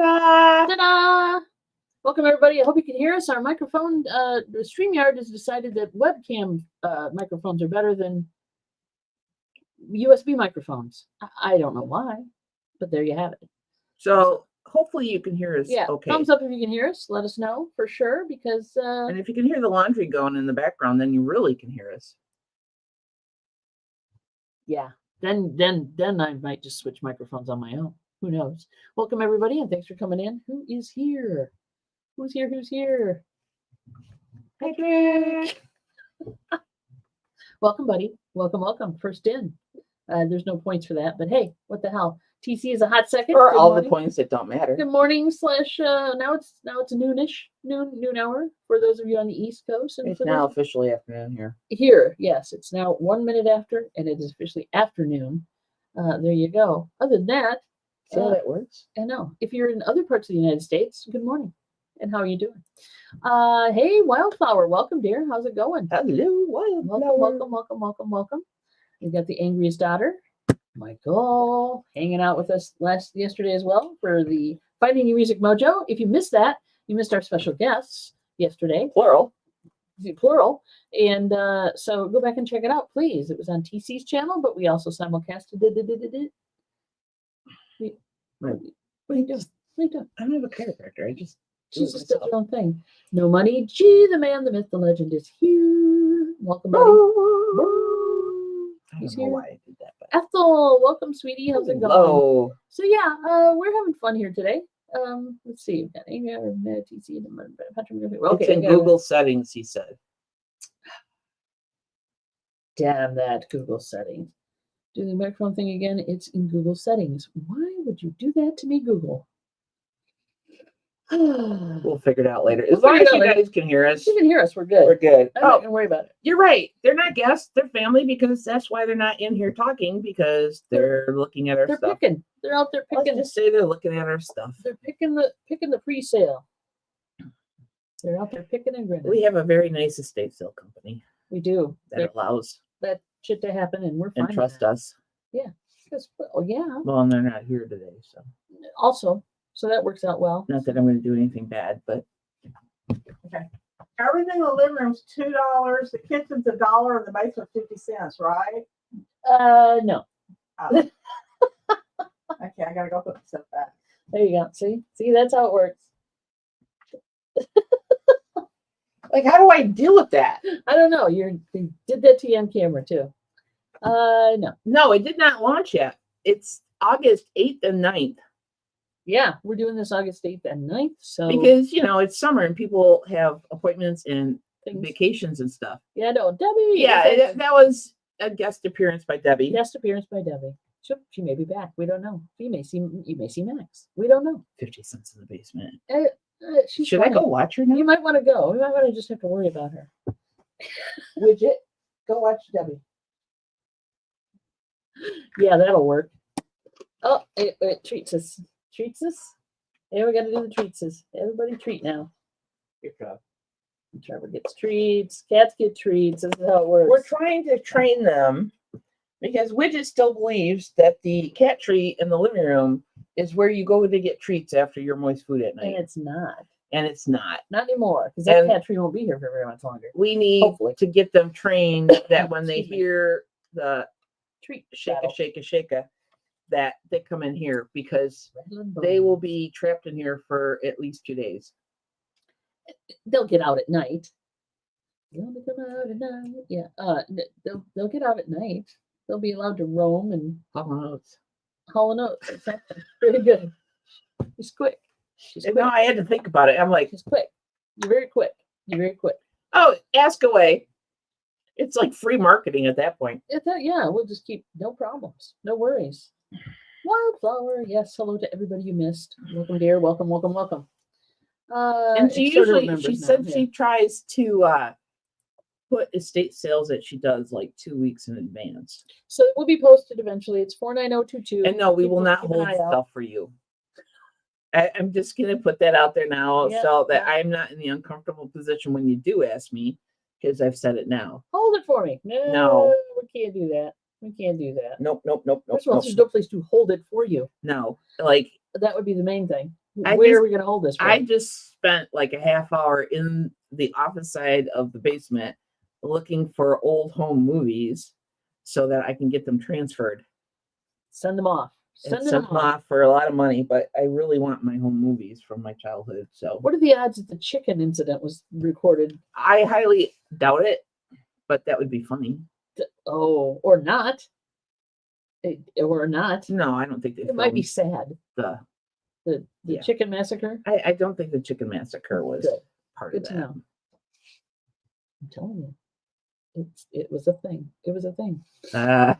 Ta-da! Ta-da! Welcome, everybody. I hope you can hear us. Our microphone, the StreamYard has decided that webcam microphones are better than USB microphones. I don't know why, but there you have it. So hopefully you can hear us okay. Thumbs up if you can hear us. Let us know for sure, because... and if you can hear the laundry going in the background, then you really can hear us. Yeah, then I might just switch microphones on my own. Who knows? Welcome, everybody, and thanks for coming in. Who is here? Who's here? Who's here? Patrick! Welcome, buddy. Welcome, welcome. First in. There's no points for that, but hey, what the hell? TC is a hot second. Or all the points that don't matter. Good morning / now it's noon hour for those of you on the East Coast. And it's now officially afternoon here. Here, yes, it's now 1 minute after, and it is officially afternoon. There you go. Other than that, see how that works? I know. If you're in other parts of the United States, good morning. And how are you doing? Hey, Wildflower, welcome, dear. How's it going? Hello, Wildflower. Welcome. We got the angriest daughter, Michael, hanging out with us yesterday as well for the Finding Your Music Mojo. If you missed that, you missed our special guests yesterday. Plural. And so go back and check it out, please. It was on TC's channel, but we also simulcasted it. What are you doing? I don't have a chiropractor. She's just does her own thing. No money. Gee, the man, the myth, the legend is here. Welcome, buddy. He's here. Why I did that, but... Ethel, welcome, sweetie. How's it going? Hello. So yeah, we're having fun here today. Let's see. We've got TC. Okay, it's in Google settings, he said. Damn that Google settings. Do the microphone thing again. It's in Google settings. Why would you do that to me, Google? We'll figure it out later. As long as you guys can hear us. You can hear us. We're good. We're good. I'm not gonna worry about it. You're right. They're not guests. They're family, because that's why they're not in here talking, because they're looking at our stuff. They're picking. They're out there picking. Let's just say they're looking at our stuff. They're picking the pre-sale. They're out there picking and grinning. We have a very nice estate sale company. We do. That allows that shit to happen, and we're fine. And trust us. Yeah. Because, yeah. Well, and they're not here today, so. Also. So that works out well. Not that I'm going to do anything bad, but. Okay. Everything in the living room's $2, the kitchen's $1, and the basement 50 cents, right? No. Oh. Okay, I gotta go put stuff back. There you go. See, that's how it works. Like, how do I deal with that? I don't know. You did that to you on camera too. No, it did not launch yet. It's August 8th and 9th. Yeah, we're doing this August 8th and 9th. So because it's summer and people have appointments and vacations and stuff. Yeah, no, Debbie. Yeah, that was a guest appearance by Debbie. She may be back. We don't know. You may see Max. We don't know. 50 cents in the basement. Should I go watch her now? You might want to go. We might want to just have to worry about her. Widget, go watch Debbie. Yeah, that'll work. Oh, it treats us. Yeah, we got to do the treatses. Everybody treat now. Good job. Trevor gets treats. Cats get treats. This is how it works. We're trying to train them because Widget still believes that the cat treat in the living room is where you go to get treats after your moist food at night. And it's not. Not anymore, because that cat treat won't be here for very much longer. We need to get them trained that when they hear the treat shaka, that they come in here, because they will be trapped in here for at least 2 days. They'll get out at night. Yeah. They'll get out at night. They'll be allowed to roam and Hollow notes. Exactly. Very good. She's quick. No, I had to think about it. I'm like, she's quick. You're very quick. Oh, ask away. It's like free marketing at that point. Yeah, we'll just keep no problems, no worries. Wildflower, yes. Hello to everybody you missed. Welcome, dear. Welcome. And she said she tries to put estate sales that she does like 2 weeks in advance. So it will be posted eventually. It's 49022. And no, we will not hold stuff for you. I'm just going to put that out there now so that I'm not in the uncomfortable position when you do ask me, because I've said it now. Hold it for me. No, we can't do that. Nope. First of all, there's no place to hold it for you. No, like that would be the main thing. Where are we going to hold this? I just spent like a half hour in the office side of the basement looking for old home movies so that I can get them transferred. Send them off. Send them off for a lot of money, but I really want my home movies from my childhood. So, what are the odds that the chicken incident was recorded? I highly doubt it, but that would be funny. Oh, or not. Or not. No, I don't think it might be sad. The chicken massacre. I don't think the chicken massacre was part of that. To know. I'm telling you. It was a thing. It was a thing. Yeah.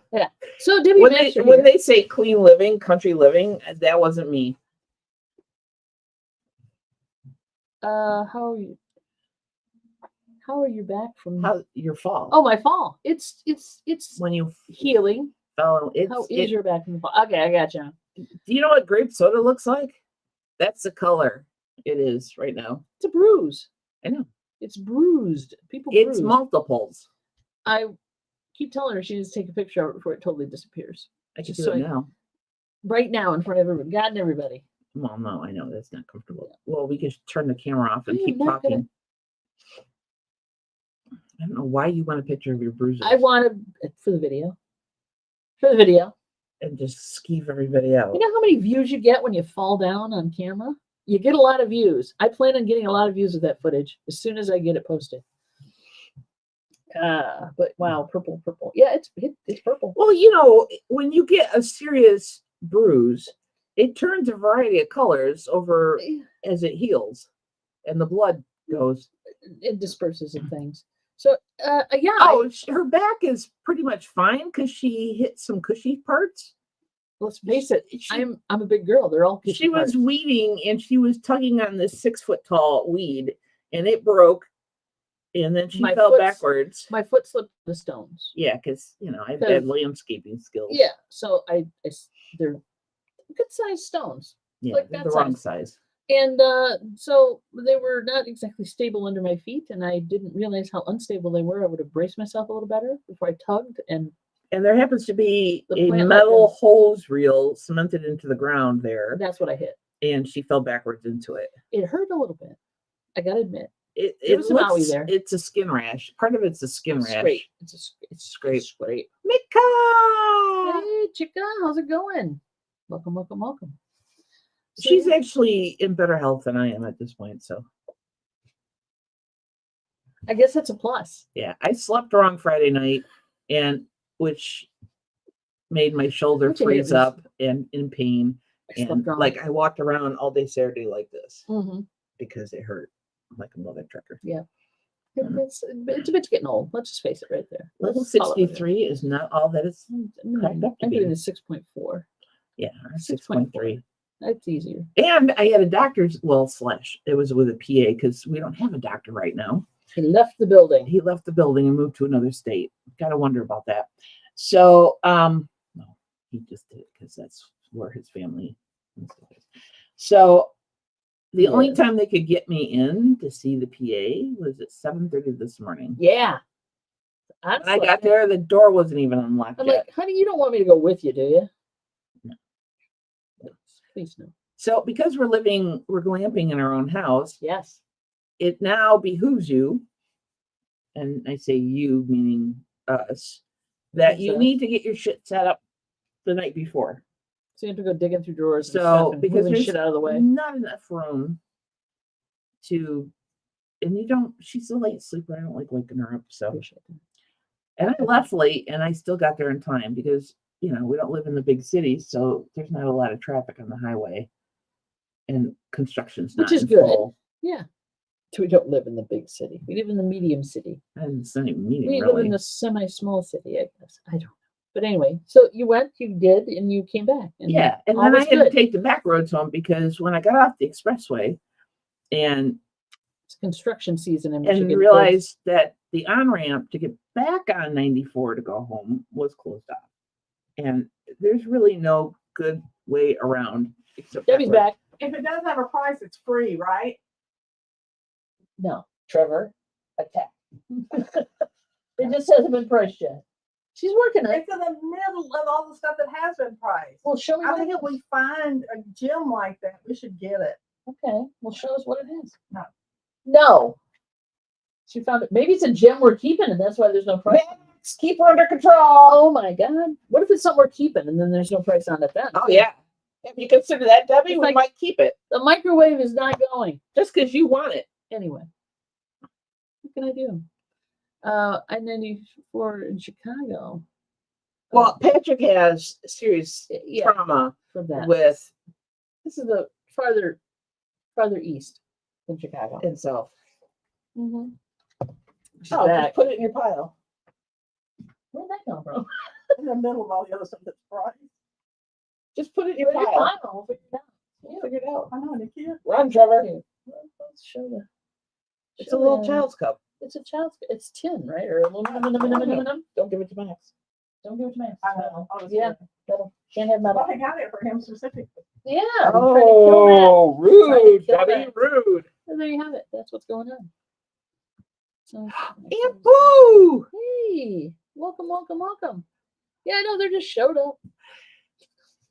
So Debbie, when they say clean living, country living, that wasn't me. How are you? How are you back from your fall? Oh, my fall. It's when you healing. How is your back from the fall? Okay, I got you. Do you know what grape soda looks like? That's the color it is right now. It's a bruise. I know. It's bruised. It's multiples. I keep telling her she needs to take a picture of it before it totally disappears. I can do it now. Right now in front of everybody. God and everybody. Well, no, I know that's not comfortable. Well, we could turn the camera off and keep talking. I don't know why you want a picture of your bruises. I want to for the video. For the video. And just skeeve everybody out. You know how many views you get when you fall down on camera? You get a lot of views. I plan on getting a lot of views of that footage as soon as I get it posted. But wow, purple. Yeah, it's purple. Well, you know, when you get a serious bruise, it turns a variety of colors over as it heals, and the blood goes. It disperses and things. So, yeah. Oh, her back is pretty much fine because she hit some cushy parts. Let's face it, I'm a big girl. They're all cushy She was weeding and she was tugging on this 6 foot tall weed, and it broke. And then she fell backwards. My foot slipped on the stones. Yeah, because I've had landscaping skills. Yeah, so they're good sized stones. Yeah, like the wrong size. And so they were not exactly stable under my feet, and I didn't realize how unstable they were. I would have braced myself a little better before I tugged. And there happens to be a metal hose reel cemented into the ground there. That's what I hit. And she fell backwards into it. It hurt a little bit. I gotta admit. It was looks, there. It's a skin rash. Part of it's a skin rash. Scrape. It's scrape. Mika! Hey, chica, how's it going? Welcome. So, she's actually in better health than I am at this point, so. I guess that's a plus. Yeah, I slept wrong Friday night, which made my shoulder freeze up and in pain. And like I walked around all day Saturday like this because it hurt. Like a mother trucker. Yeah. It's a bit getting old. Let's just face it right there. Level 63 is not all that it's I'm doing a 6.4. Yeah, 6.3. That's easier. And I had a doctor's, it was with a PA because we don't have a doctor right now. He left the building. He left the building and moved to another state. Gotta wonder about that. So, no, he just did it because that's where his family is. So, the only time they could get me in to see the PA was at 7:30 this morning. Yeah. When I got there, the door wasn't even unlocked I'm yet. like, honey, you don't want me to go with you, do you? No. Please no. So because we're glamping in our own house. Yes. It now behooves you, and I say you meaning us, that you need to get your shit set up the night before. So you have to go digging through drawers and stuff and because moving shit out of the way. Not enough room she's a late sleeper. I don't like waking her up. So, and I left late and I still got there in time because, we don't live in the big city. So there's not a lot of traffic on the highway and construction's not. Which is good. Full. Yeah. So we don't live in the big city. We live in the medium city. And it's not even medium, we live in the semi-small city, I guess. I don't know. But anyway, so you went, you did, and you came back. And and then I had to take the back roads home because when I got off the expressway and it's construction season in Michigan, and realized that the on-ramp to get back on 94 to go home was closed off. And there's really no good way around. Debbie's back. If it doesn't have a price, it's free, right? No. Trevor, attack. It just hasn't been priced yet. She's working it. It's in the middle of all the stuff that has been priced. Well, show me. I think if we find a gym like that, we should get it. Okay. Well, show us what it is. No. No. She found it. Maybe it's a gem we're keeping, and that's why there's no price. Max, keep her under control. Oh my God. What if it's something we're keeping and then there's no price on it then? Oh yeah. If you consider that, Debbie, It's we like- might keep it The microwave is not going. just because you want it. Anyway. What can I do? I-94 in Chicago. Well, Patrick has serious Yeah, trauma for that. with This is the farther east than Chicago. himself. Mm-hmm. Oh, just put it in your pile. Where'd that come from? In the middle of all the other stuff that's bright. Just put it in your Put it in pile. your pile. We'll figure it out. We'll figure it out. I know, the kid. Run, Trevor. Let's show the. It's show a little the- child's cup. It's a child's. It's tin, right? Or aluminum. Don't give it to Max. Don't give it to me. I know. I was Yeah. Metal. Can't have metal. Well, I got it for him specifically. Yeah. I'm trying to kill that. Oh, Trying to rude, kill Debbie, that. rude. And there you have it. That's what's going on. So, And boo! hey, welcome. Yeah, I know they just showed up,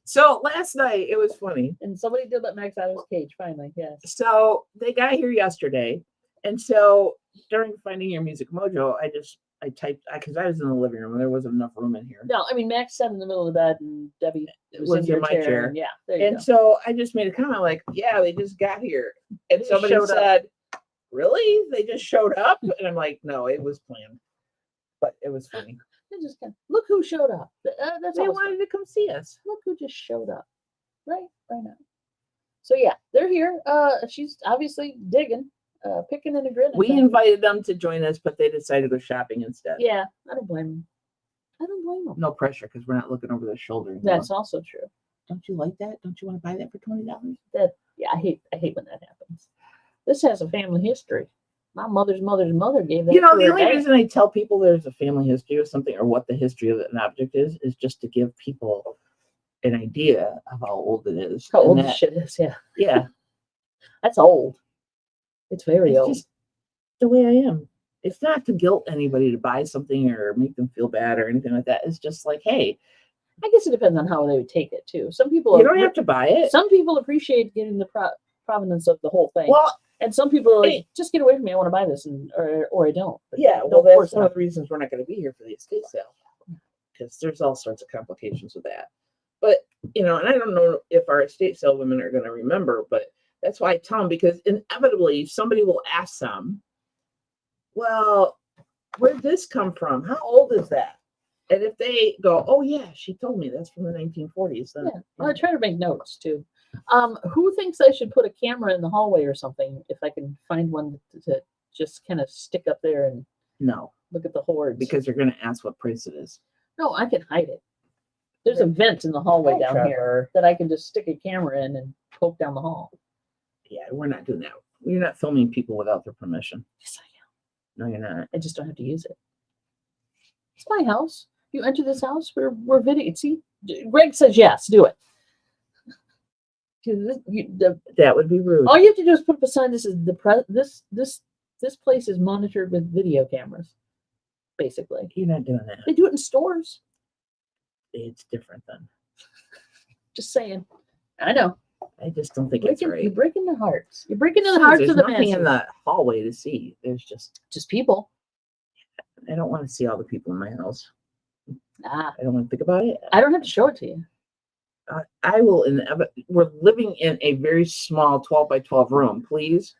So last night it was funny. and somebody did let Max out of his cage finally. Yes. So they got here yesterday, and so during Finding Your Music Mojo, I typed because I was in the living room and there wasn't enough room in here. No, I mean Max sat in the middle of the bed, and Debbie was in my your chair. and yeah, there you And go. so I just made a comment like, "Yeah, they just got here," and just somebody showed up. said, "Really? They just showed up?" And I'm like, "No, it was planned." But it was funny. They just kind of, look who showed up. That's They always wanted fun. to come see us. Look who just showed up. Right now. So yeah, they're here. She's obviously digging, picking and grinning. We invited them to join us, but they decided to go shopping instead. Yeah, I don't blame them. I don't blame them. No pressure because we're not looking over their shoulder. and That's going, also true. Don't you like that? Don't you want to buy that for $20? Yeah, I hate when that happens. This has a family history. My mother's mother gave that. You know, to the her only dad. reason I tell people there's a family history of something or what the history of an object is just to give people an idea of how old it is. How and old this that- shit is, yeah. Yeah, That's old. It's very it's old. just the way I am. It's not to guilt anybody to buy something or make them feel bad or anything like that. It's just like, hey, I guess it depends on how they would take it too. Some people you don't have to buy it. some people appreciate getting the provenance of the whole thing. Well, and some people are like, hey. just get away from me. I want to buy this, or I don't. But yeah, don't well, that's force it one on of the reasons we're not going to be here for the estate sale because there's all sorts of complications with that. But, you know, and I don't know if our estate sale women are going to remember, but that's why I tell them because inevitably somebody will ask them, well, where'd this come from? How old is that? And if they go, oh, yeah, she told me that's from the 1940s, then Yeah. Well, I try to make notes too. Who thinks I should put a camera in the hallway or something if I can find one to just kind of stick up there and no, look at the hordes? because they're going to ask what price it is. no, I can hide it. There's a vent in the hallway Oh, down here Trevor. that I can just stick a camera in and poke down the hall. Yeah, we're not doing that. You're not filming people without their permission. Yes, I No, you're not. am. I just don't have to use it. It's my house. You enter this house, we're videoing. See, Greg says yes, do it. 'Cause That would be rude. all you have to do is put up a sign. This is this place is monitored with video cameras. Basically, You're not doing that. they do it in stores. It's different then. Just saying. I know. I just don't think it's You're right. breaking the hearts. You're breaking the Besides, hearts there's of the nothing in masses. the hallway to see. There's just People. I don't want to see all the people in my house. Ah, I don't want to think about it. I don't have to show it to you. I will. We're living in a very small 12 by 12 room. Please.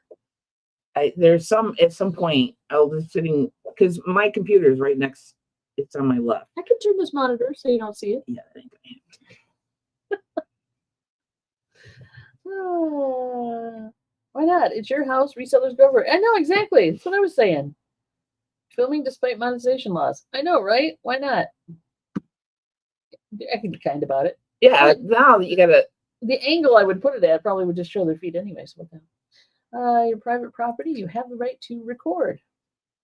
There's at some point I'll be sitting because my computer is right next. It's on my left. I can turn this monitor so you don't see it. Yeah, I think I am. Why not? It's your house. Resellers go over it. I know exactly. That's what I was saying. Filming despite monetization laws. I know, right? Why not? I can be kind about it. Yeah. Now you gotta. The angle I would put it at probably would just show their feet anyway. So what the hell? Your private property, you have the right to record.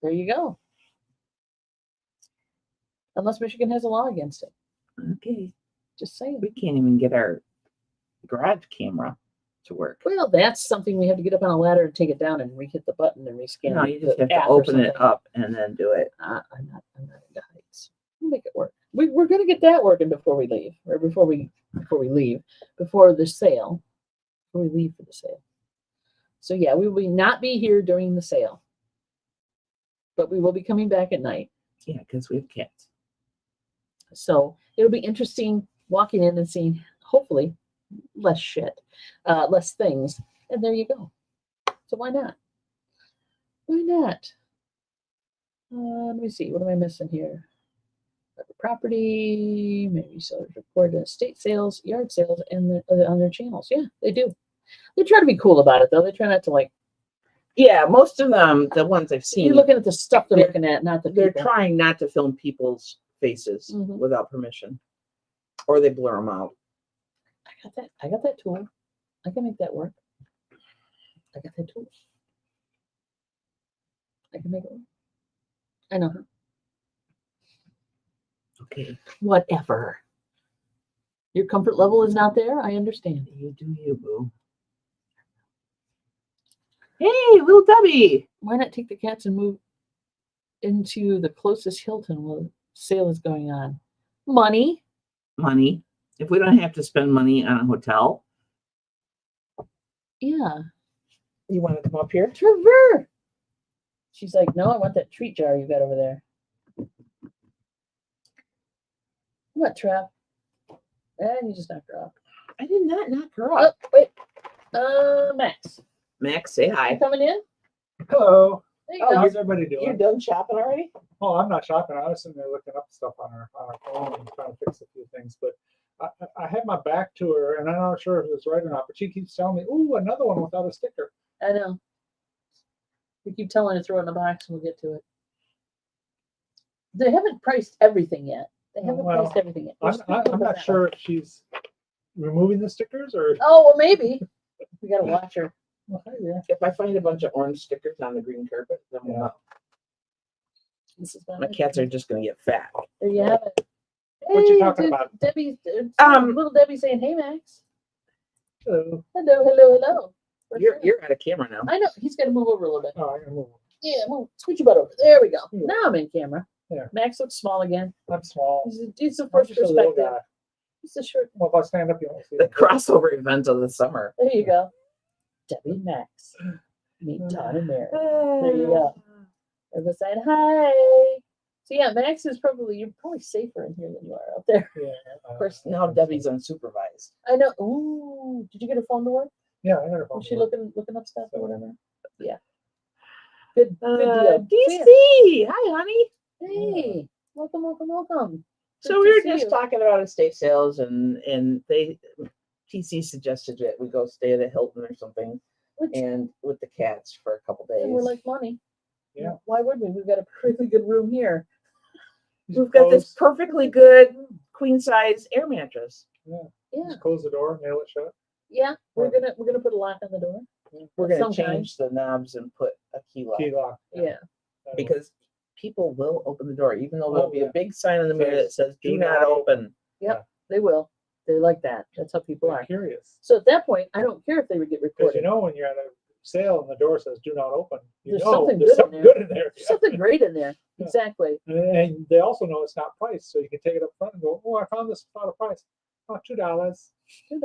There you go. Unless Michigan has a law against it. Okay. Just saying. We can't even get our garage camera to work. Well, that's something we have to get up on a ladder and take it down and re-hit the button and rescan. No, you just the have to app or open it something. up and then do it. I'm not into heights. We'll make it work. We're gonna get that working before we leave, or before we leave, before the sale, before we leave for the sale. So yeah, we will not be here during the sale, but we will be coming back at night. Yeah, because we have cats. So it'll be interesting walking in and seeing, hopefully, less shit, less things. And there you go. So why not? Why not? Let me see. What am I missing here? Property, maybe sellers report estate sales, yard sales, and on their channels. Yeah, they do. They try to be cool about it, though. They try not to like. Yeah, most of them, the ones I've seen, You're looking at the stuff they're they're- looking at, not the they're people. trying not to film people's faces Mhm. without permission, or they blur them out. I got that. I got that tool. I can make that work. I got that tool. I can make it work. I know. Okay, Whatever. Your comfort level is not there. I understand. you do you, boo. Hey, little Debbie. Why not take the cats and move into the closest Hilton while sale is going on? Money. Money. If we don't have to spend money on a hotel, Yeah. you want to come up here? Trevor. She's like, no, I want that treat jar you got over there. What, Trev? And you just knocked her off. I did not knock her Oh, up. wait. Max. Max, say You hi. coming in? Hello. There you Oh, go. How's everybody You're doing? done shopping already? Oh, I'm not shopping. I was sitting there looking up stuff on our phone and trying to fix a few things. But I had my back to her, and I'm not sure if it was right or not. But she keeps telling me, "Ooh, another one without a sticker." I know. We keep telling her to throw it in the box and we'll get to it. They haven't priced everything yet. They haven't Well, priced everything yet. We're I'm, still I'm working not that sure one. if she's removing the stickers or. Oh, well, maybe. We got to watch her. Well, hey, yeah. If I find a bunch of orange stickers on the green carpet, then we'll Yeah. know. This is not My it. cats are just going to get fat. There you have it. What you Hey, talking dude, about? Debbie, Um, little Debbie saying, "Hey, Max. Hello. Hello, hello, hello." Where's You're Fran? you're out of camera now. I know. He's got to move over a little bit. Oh, I can move. Yeah, move. Scooch your butt over. There we go. Yeah. Now I'm in camera. Yeah. Max looks small again. I'm small. He's the I'm first just a little perspective. guy. He's a short. Well, if I stand up, you won't see The it. crossover event of the summer. There you go. Debbie and Max. Meet Todd and Mary. There you go. Everybody saying hi. So yeah, Max is you're probably safer in here than you are out there. Yeah. Of course, now Debbie's unsupervised. I know. Ooh, did you get her phone to work? Yeah, I got her phone. Was she to work. looking up stuff or whatever? Yeah. Good deal. DC. So, yeah. Hi, honey. Hey, welcome. So Good we to were see just you. talking about estate sales, and TC suggested that we go stay at a Hilton or something, Which, and with the cats for a couple days. and we're like money. Yeah. Why would we? We've got a really good room here. We've got this Close- perfectly good queen size air mattress. Yeah. Just close the door, nail it shut. Yeah. We're gonna put a lock on the door. We're going to Sometime. change the knobs and put a key lock Key lock. Yeah. because people will open the door, even though Oh, there'll be yeah. a big sign in the mirror that says "Do Do not not open." They will. They're like that. That's how people I'm are. curious. So at that point, I don't care if they would get Because recorded. you know when you're at a sale and the door says "Do not open," you There's know something there's good in something there. good in there. There's something great in there. Yeah. Exactly. And they also know it's not priced, so you can take it up front and go, "Oh, I found this without a price. Oh, $2." $2.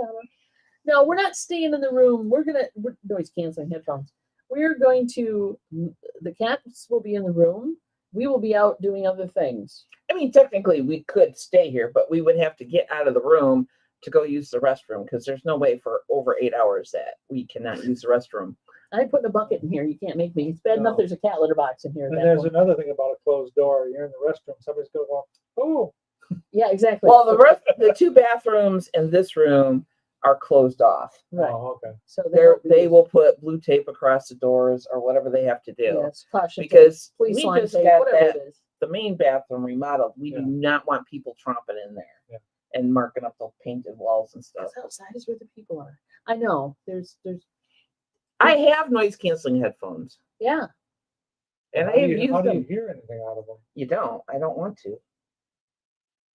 No, we're not staying in the room. We're noise canceling headphones. We're going to. The cats will be in the room. We will be out doing other things. I mean, technically, we could stay here, but we would have to get out of the room to go use the restroom because there's no way for over 8 hours that we cannot use the restroom. I put in a bucket in here. You can't make me. It's bad enough No. there's a cat litter box in here. At And that there's point. another thing about a closed door. You're in the restroom, somebody's going to go, "Oh, Yeah, exactly. Well, the two bathrooms in this room are closed off. right. oh, okay." So They will put blue tape across the doors or whatever they have to do. Yes, caution tape, Because police we line just tape, got whatever that it is. the main bathroom remodeled. We Yeah. do not want people tromping in there Yeah. and marking up the painted walls and stuff. Because outside is where the people are. I know. There's I have noise canceling headphones, yeah. and How I do have you, used how do them. you hear anything out of them? You don't. I don't want to.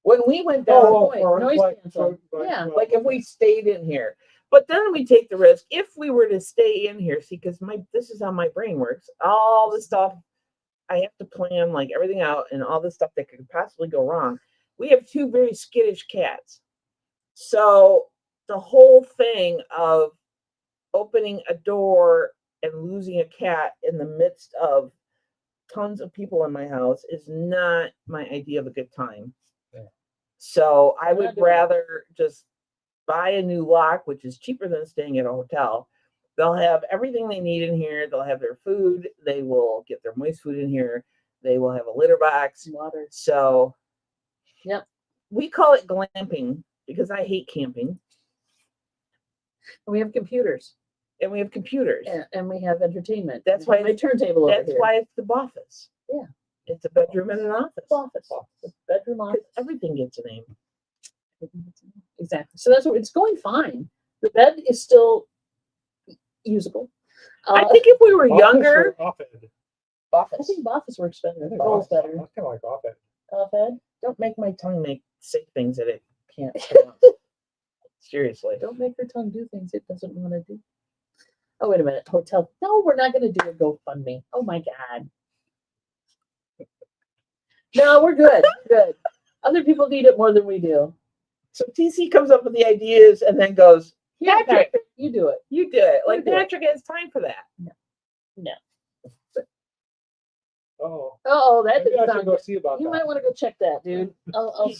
When we went down, point, noise canceling. Yeah. like if we stayed in here, but then we take the risk if we were to stay in here. See, because this is how my brain works. All the stuff I have to plan, like everything out, and all the stuff that could possibly go wrong. We have two very skittish cats, so the whole thing of opening a door and losing a cat in the midst of tons of people in my house is not my idea of a good time. Yeah. So I Not would doing it. rather just buy a new lock, which is cheaper than staying at a hotel. They'll have everything they need in here. They'll have their food. They will get their moist food in here. They will have a litter box. Water. So, Yep. we call it glamping because I hate camping. And we have computers And we have computers. and we have entertainment. That's why my turntable over That's here. why it's the office. Yeah. It's a bedroom and an office. Office. The bedroom 'Cause office. everything gets a name. Exactly. So that's what it's going fine. The bed is still usable. I think if we were Office younger, or Off-ed? I office. think office works better. I It think rolls Off-ed. better. That's kind of like Off-ed. Off-ed. Don't make my tongue say things that it can't pronounce. Seriously. Don't make your tongue do things it doesn't want to do. Oh, wait a minute. Hotel. No, we're not going to do a GoFundMe. Oh my God. No, we're good. Good. Other people need it more than we do. So TC comes up with the ideas and then goes, Here, Patrick, you do it. you do it. Like do it. Patrick has time for that. Oh, Oh, that maybe didn't I should sound go good. see about You that. might want to go check that, dude.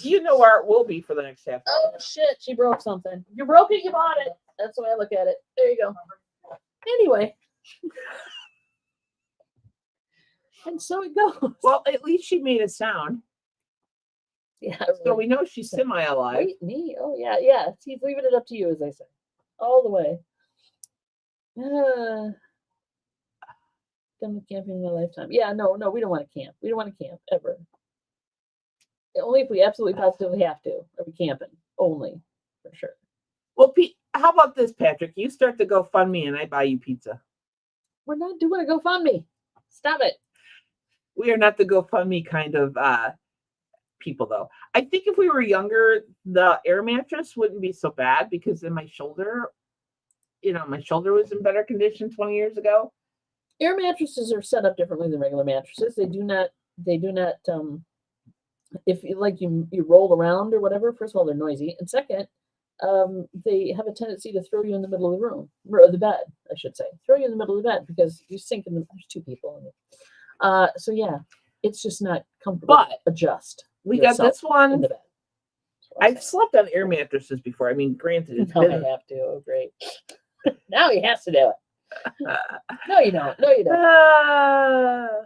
You know where it will be for the next half Oh hour. shit, she broke something. You broke it, you bought it. That's the way I look at it. There you go. Anyway. And so it goes. Well, at least she made a sound. Yeah. So we know she's semi-alive. Wait, me? Oh yeah, yeah. He's leaving it up to you, as I say. All the way. Done with camping in a lifetime. Yeah, no, we don't want to camp. We don't want to camp ever. Only if we absolutely positively have to. Are we camping? Only, for sure. Well, Pete, how about this, Patrick? You start the GoFundMe and I buy you pizza. We're not doing a GoFundMe. Stop it. We are not the GoFundMe kind of people, though. I think if we were younger, the air mattress wouldn't be so bad because then my shoulder was in better condition 20 years ago. Air mattresses are set up differently than regular mattresses. They do not if you roll around or whatever, first of all, they're noisy. And second, they have a tendency to throw you in the middle of the room, or the bed, I should say. Throw you in the middle of the bed because you sink in there's two people in it. So yeah, it's just not comfortable. But adjust. We got this in one. the bed. That's what I'm I've slept on air mattresses before. I mean, granted, it's saying. No, been I have to. Oh, great. Now he has to do it. No, you don't. No, you don't.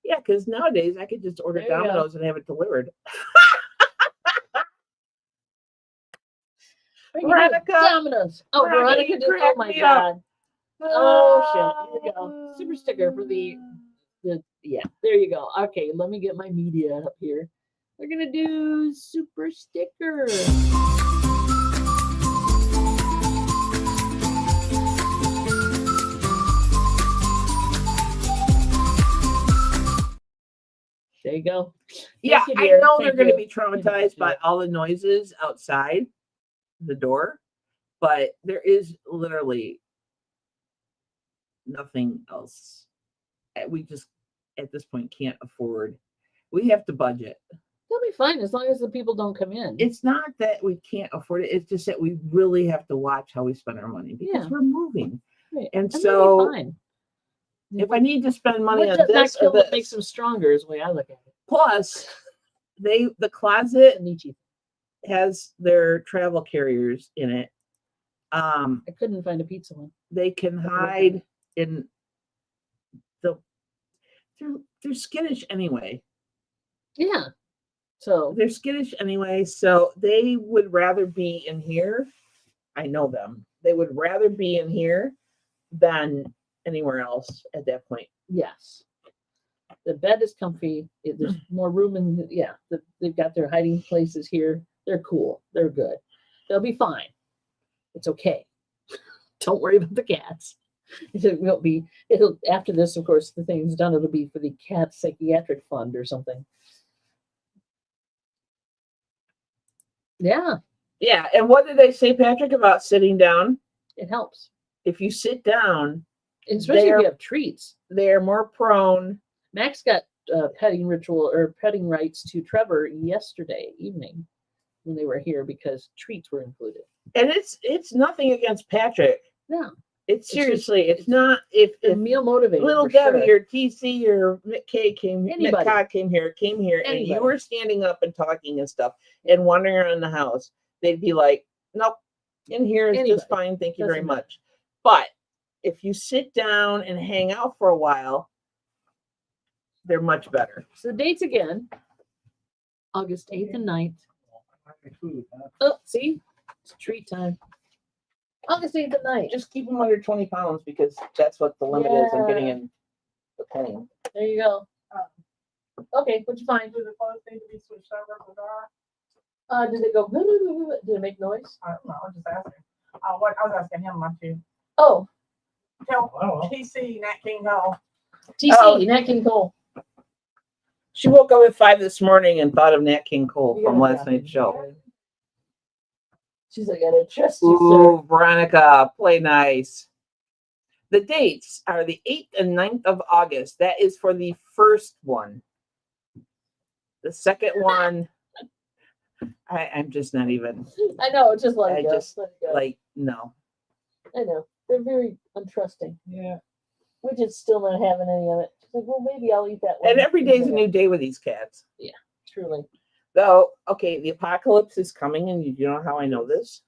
yeah, because nowadays I could just order There you go. Domino's and have it delivered. Veronica. Domino's. Oh, Veronica, Veronica you did. Oh cracked my me up. God. Oh shit. Here we go. Super sticker for the yeah. There you go. Okay, let me get my media up here. We're gonna do super sticker. There you go. Yeah, Thank you, I dear. know Thank they're going to you. be traumatized by all the noises outside the door, but there is literally nothing else. We just, at this point, can't afford. We have to budget. They'll be fine as long as the people don't come in. It's not that we can't afford it. It's just that we really have to watch how we spend our money because Yeah. we're moving. Right. And they'll be so fine. if I need to spend money What on does not this kill or what this, makes them stronger is the way I look at it. plus the closet Nietzsche. has their travel carriers in it. I couldn't find a pizza one. They can hide in they're skittish anyway. Yeah. So They're skittish anyway, so they would rather be in here. I know them. They would rather be in here than anywhere else at that point. yes. The bed is comfy. There's more room in they've got their hiding places here. They're cool. They're good. They'll be fine. It's okay. Don't worry about the cats. It'll after this, of course, the thing's done, it'll be for the cat psychiatric fund or something. Yeah, Yeah, and what did they say, Patrick, about sitting down? it helps. If you sit down, And especially if They're- you have treats. they're more prone. Max got petting rights to Trevor yesterday evening when they were here because treats were included. And it's nothing against Patrick. No, It's just- seriously, it's not, if They're meal motivated. little for Debbie sure. or TC or McKay Anybody. McCog came here, and you Anybody. were standing up and talking and stuff and wandering around the house, they'd be like, nope, in here is just Anybody. fine. Thank you very Doesn't matter. much. But if you sit down and hang out for a while, they're much better. So the dates again, August 8th and 9th. Food, huh? Oh, see? It's treat time. August 8th and 9th. Just keep them under 20 pounds because that's what the limit is in getting Yeah. in the plane. There you go. Okay, what'd you find? Do the clothes need to be switched over to our? Did it go, did it make noise? I don't know, I'm just asking. What, I was asking him, not you. Oh, Tell I don't know. TC, Nat King Cole. TC, Oh. Nat King Cole. She woke up at 5 this morning and thought of Nat King Cole You from gotta last drop night's it. show. She's like, I don't trust you, Ooh, Veronica, play nice. The dates are the 8th and 9th of August. That is for the first one. The second one, I'm just not even, sir. I know, just let I it go. just, let it go. like, no. I know. They're very untrusting. Yeah. We're just still not having any of it. She's like, well, maybe I'll eat that one. And every day's a new day with these cats. Truly. Though, okay, the apocalypse is coming, and you know how I know this?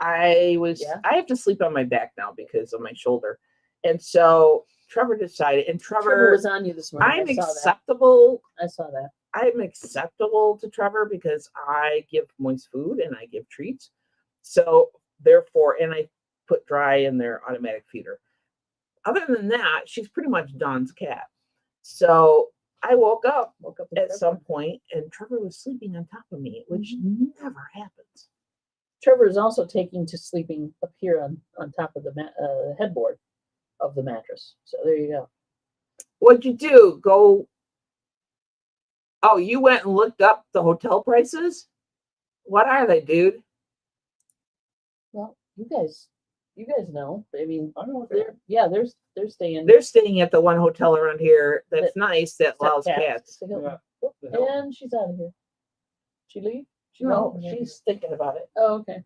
I Yeah. have to sleep on my back now because of my shoulder. And so Trevor decided, and Trevor Trevor, was on you this morning. I'm I saw that. acceptable. I saw that. I'm acceptable to Trevor because I give moist food and I give treats. So therefore, and I put dry in their automatic feeder. Other than that, she's pretty much Dawn's cat. So I woke up with at Trevor. some point and Trevor was sleeping on top of me, which never happens. Trevor is also taking to sleeping up here on top of the headboard of the mattress. So there you go. What'd you do? Go. Oh, you went and looked up the hotel prices? What are they, dude? Well, you guys know. I mean, I don't know what they they're staying. They're staying at the one hotel around here that's nice that Except allows cats. The Hilton. Yeah. Oh, The Hilton. and she's out of here. She leave? She No, went? she's thinking about it. Oh, okay.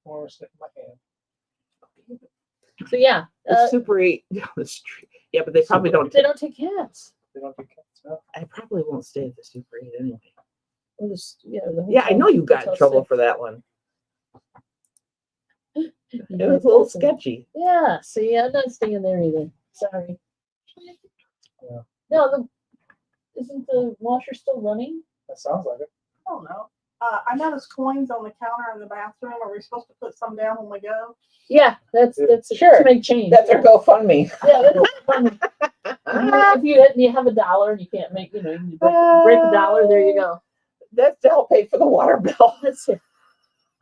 Or stick in my hand. So yeah, The Super 8 down the street. Yeah, but they probably don't. They don't take cats. They don't do cats. No. I probably won't stay at the Super 8 anyway. Or the Yeah, I hotel- know you got in hotel trouble six. for that one. You It guys was a little both- sketchy. Yeah, see, I'm not staying there either. Sorry. Yeah. No, isn't the washer still running? That sounds like it. I don't know. I noticed coins on the counter in the bathroom. Are we supposed to put some down when we go? Yeah, that's Sure. to make change. That's our GoFundMe. Yeah, that's fun. If you have $1 and you can't make, you break $1, there you go. That's to help pay for the water bill. That's it.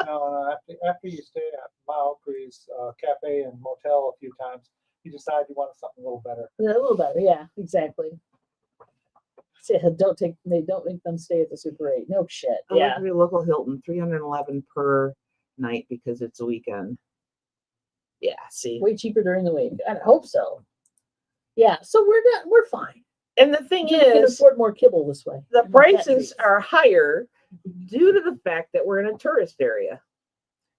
No, after you stay at Maury's cafe and motel a few times, you decide you want something a little better. A little better, yeah, exactly. Say, they don't make them stay at the Super 8. No shit. I went Yeah. to the local Hilton, $311 per night because it's a weekend. Yeah, see. Way cheaper during the week. I hope so. Yeah, so we're fine. And the thing We can is, afford more kibble this way. the And more cat prices treats. are higher due to the fact that we're in a tourist area.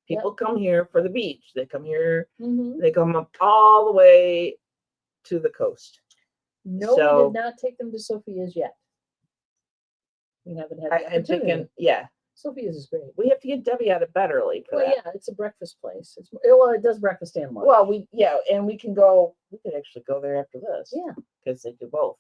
People come here for the beach. They come here, Mhm. they come up all the way to the coast. No, we So- did not take them to Sophia's yet. We haven't had the I'm opportunity. thinking, yeah, Sophia's is great. we have to get Debbie out of bed early for Well, that. yeah, it's a breakfast place. It does breakfast and lunch. Well, and we could actually go there after this. Yeah. Because they do both.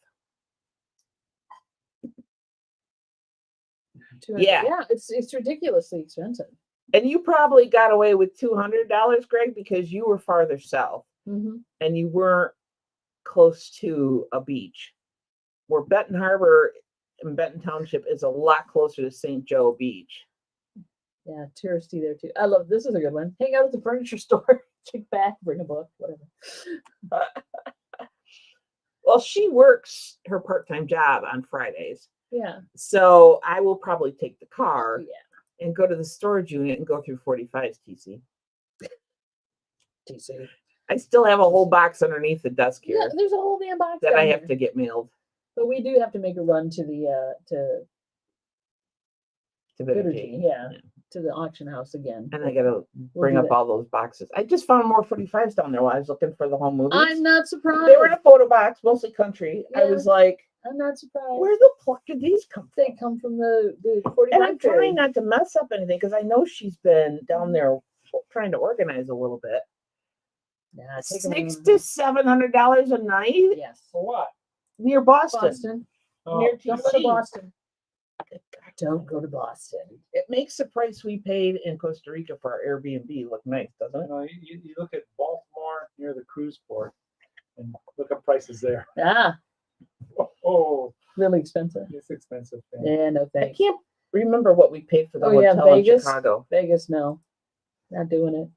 200 yeah. yeah, it's ridiculously expensive. And you probably got away with $200, Greg, because you were farther south Mm-hmm. and you weren't close to a beach. Where Benton Harbor and Benton Township is a lot closer to St. Joe Beach. Yeah, touristy there too. I love this is a good one. Hang out at the furniture store, kick back, bring a book, whatever. Well, she works her part-time job on Fridays. Yeah. So I will probably take the car Yeah. and go to the storage unit and go through 45's TC. TC. I still have a whole box underneath the desk Yeah, here there's a whole damn box that down I have there. to get mailed But we do have to make a run to the to to Bittergy. Bittergy. Yeah. to the auction house again. And I gotta We'll bring do up that. all those boxes. I just found more 45s down there while I was looking for the home movies. I'm not surprised. They were in a photo box, mostly country. I Yeah. was like, I'm not surprised. where the fuck did these come They from? come from the 45 And I'm ferry. trying not to mess up anything because I know she's been down there trying to organize a little bit. Nah, take 'em $600 in. to $700 a night Yes. For what? near Boston. Boston. Oh, Near Don't go to TC. Boston. Don't go to Boston. It makes the price we paid in Costa Rica for our Airbnb look nice, doesn't it? you look at Baltimore near the cruise port and look up prices there. Ah, Oh, really expensive. it's expensive. Yeah, no I thanks. can't remember what we paid for the Oh, yeah, hotel in Vegas? Chicago. Vegas, no. Not doing it.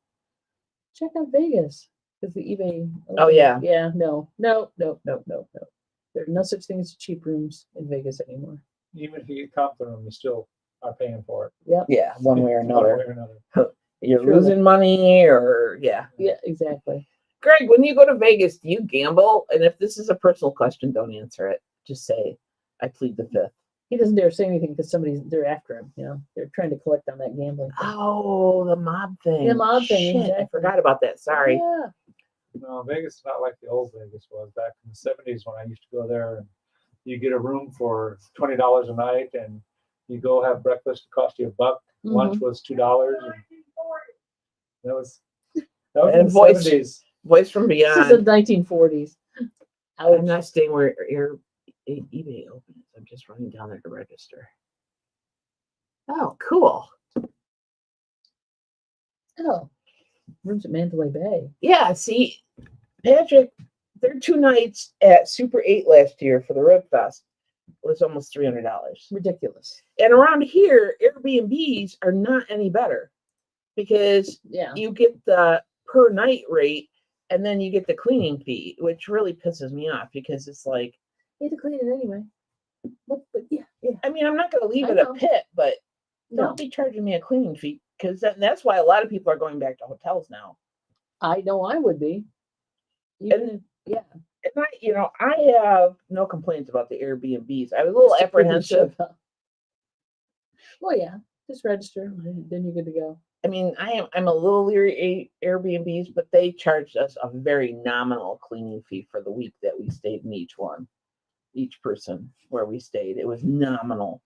Check out Vegas. Because the eBay. Oh, yeah. Yeah, no. There are no such thing as cheap rooms in Vegas anymore. Even if you get comp room, you still are paying for it. Yep. Yeah, one way or One way another. or another. You're Truly. losing money or, yeah. Yeah, exactly. Greg, when you go to Vegas, do you gamble? And if this is a personal question, don't answer it. Just say, I plead the fifth. He doesn't dare say anything because they're after him, you know. They're trying to collect on that gambling thing. Oh, the mob thing. The mob thing, Shit, I exactly. forgot about that. Sorry. Yeah. No, Vegas is not like the old Vegas was back in the 70s when I used to go there. And you get a room for $20 a night, and you go have breakfast. It cost you $1. Lunch was $2. And that was And in the voice- 70s. Voice from This is beyond. the 1940s. I'm not staying where eBay opens. I'm just running down there to register. Oh, cool. Oh, rooms at Mandalay Bay. Yeah, see, Patrick, their 2 nights at Super 8 last year for the Rib Fest was almost $300. Ridiculous. And around here, Airbnbs are not any better because Yeah. you get the per night rate and then you get the cleaning fee, which really pisses me off because it's like, You had to clean it anyway. What? But yeah. I mean, I'm not going to leave I it a know. pit, but No, don't be charging me a cleaning fee because that's why a lot of people are going back to hotels now. I know I would be. Even if, And I have no complaints about the Airbnbs. I was a little just to prove you apprehensive. showed up. Well, yeah. Just register, then you're good to go. I mean, I'm a little leery Airbnbs, but they charged us a very nominal cleaning fee for the week that we stayed in each person where we stayed. It was nominal.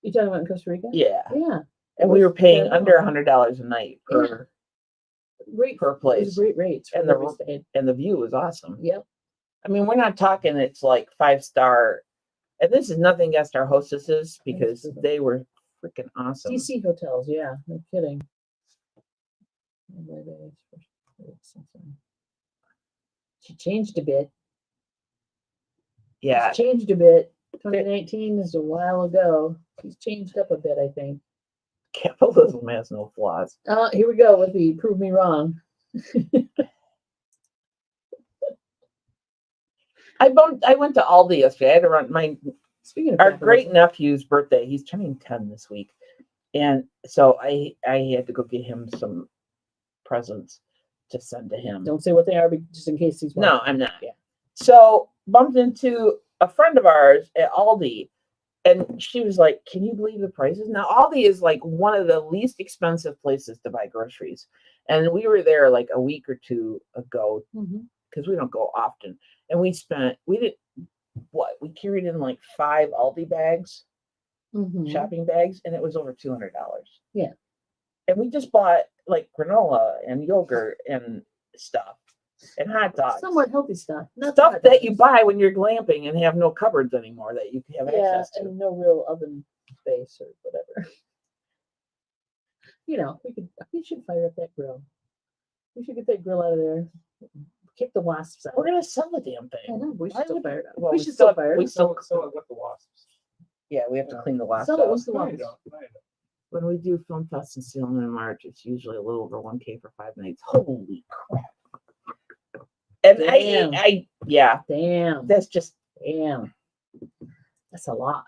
You talking about in Costa Rica? Yeah. Yeah. And we were paying fair under enough. $100 a night per Great per It was place. great rates for And where the we stayed. And the view was awesome. Yep. I mean, we're not talking it's like 5-star. And this is nothing against our hostesses because they were freaking awesome. DC hotels, yeah, no kidding. She changed a bit. Yeah. She's changed a bit. 2019 is a while ago. She's changed up a bit, I think. Capitalism has no flaws. Here we go with the prove me wrong. I went to Aldi yesterday. I had to run Speaking of our capitalism, great nephew's birthday. He's turning 10 this week. And so I had to go get him some presents to send to him. don't say what they are, just in case he's No, watching. I'm not. Yeah. So bumped into a friend of ours at Aldi, and she was like, "Can you believe the prices?" Now Aldi is like one of the least expensive places to buy groceries, and we were there like a week or two ago Mhm. because we don't go often, and we carried in like 5 Aldi bags, Mhm. shopping bags, and it was over $200. Yeah. And we just bought like granola and yogurt and stuff and hot dogs. Somewhat healthy stuff. Not Stuff hot that you dogs. buy when you're glamping and have no cupboards anymore that you have Yeah, access to. and no real oven space or whatever. We should fire up that grill. We should get that grill out of there. Kick the wasps out. We're gonna sell the damn I thing. know, we should Why still would- fire it up. well, we we should still- still fire it we up. still- So with the wasps. Yeah, we have to clean the wasps Sell it out. once in a No, while. you don't. No, you don't. When we do Film Fest in Salem in March, it's usually a little over 1K for 5 nights. Holy crap. And Damn. yeah, Damn. that's just, Damn. That's a lot.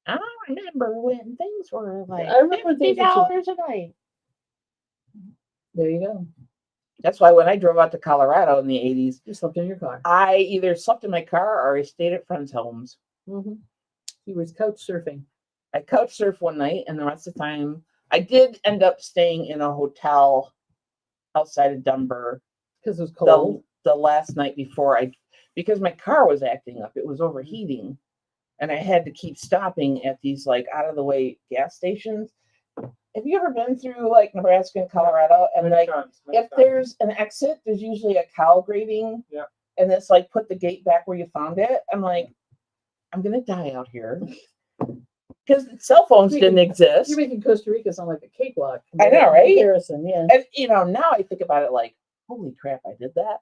I remember when things were like I remember things were $50 a night. There you go. That's why when I drove out to Colorado in the 80s, You slept in your car. I either slept in my car or I stayed at friends' homes. Mm-hmm. You were couch surfing. I couch surfed one night, and the rest of the time I did end up staying in a hotel outside of Denver Because it was the cold. the last night before because my car was acting up. It was overheating, and I had to keep stopping at these like out of the way gas stations. Have you ever been through like Nebraska and Colorado? And Many like times, many if times. there's an exit, there's usually a cow grating. Yeah. And it's like put the gate back where you found it. I'm like, I'm gonna die out here. Because cell phones didn't exist. You're making Costa Rica sound like a cakewalk. I know, right? Comparison, yeah. And now I think about it like, holy crap, I did that.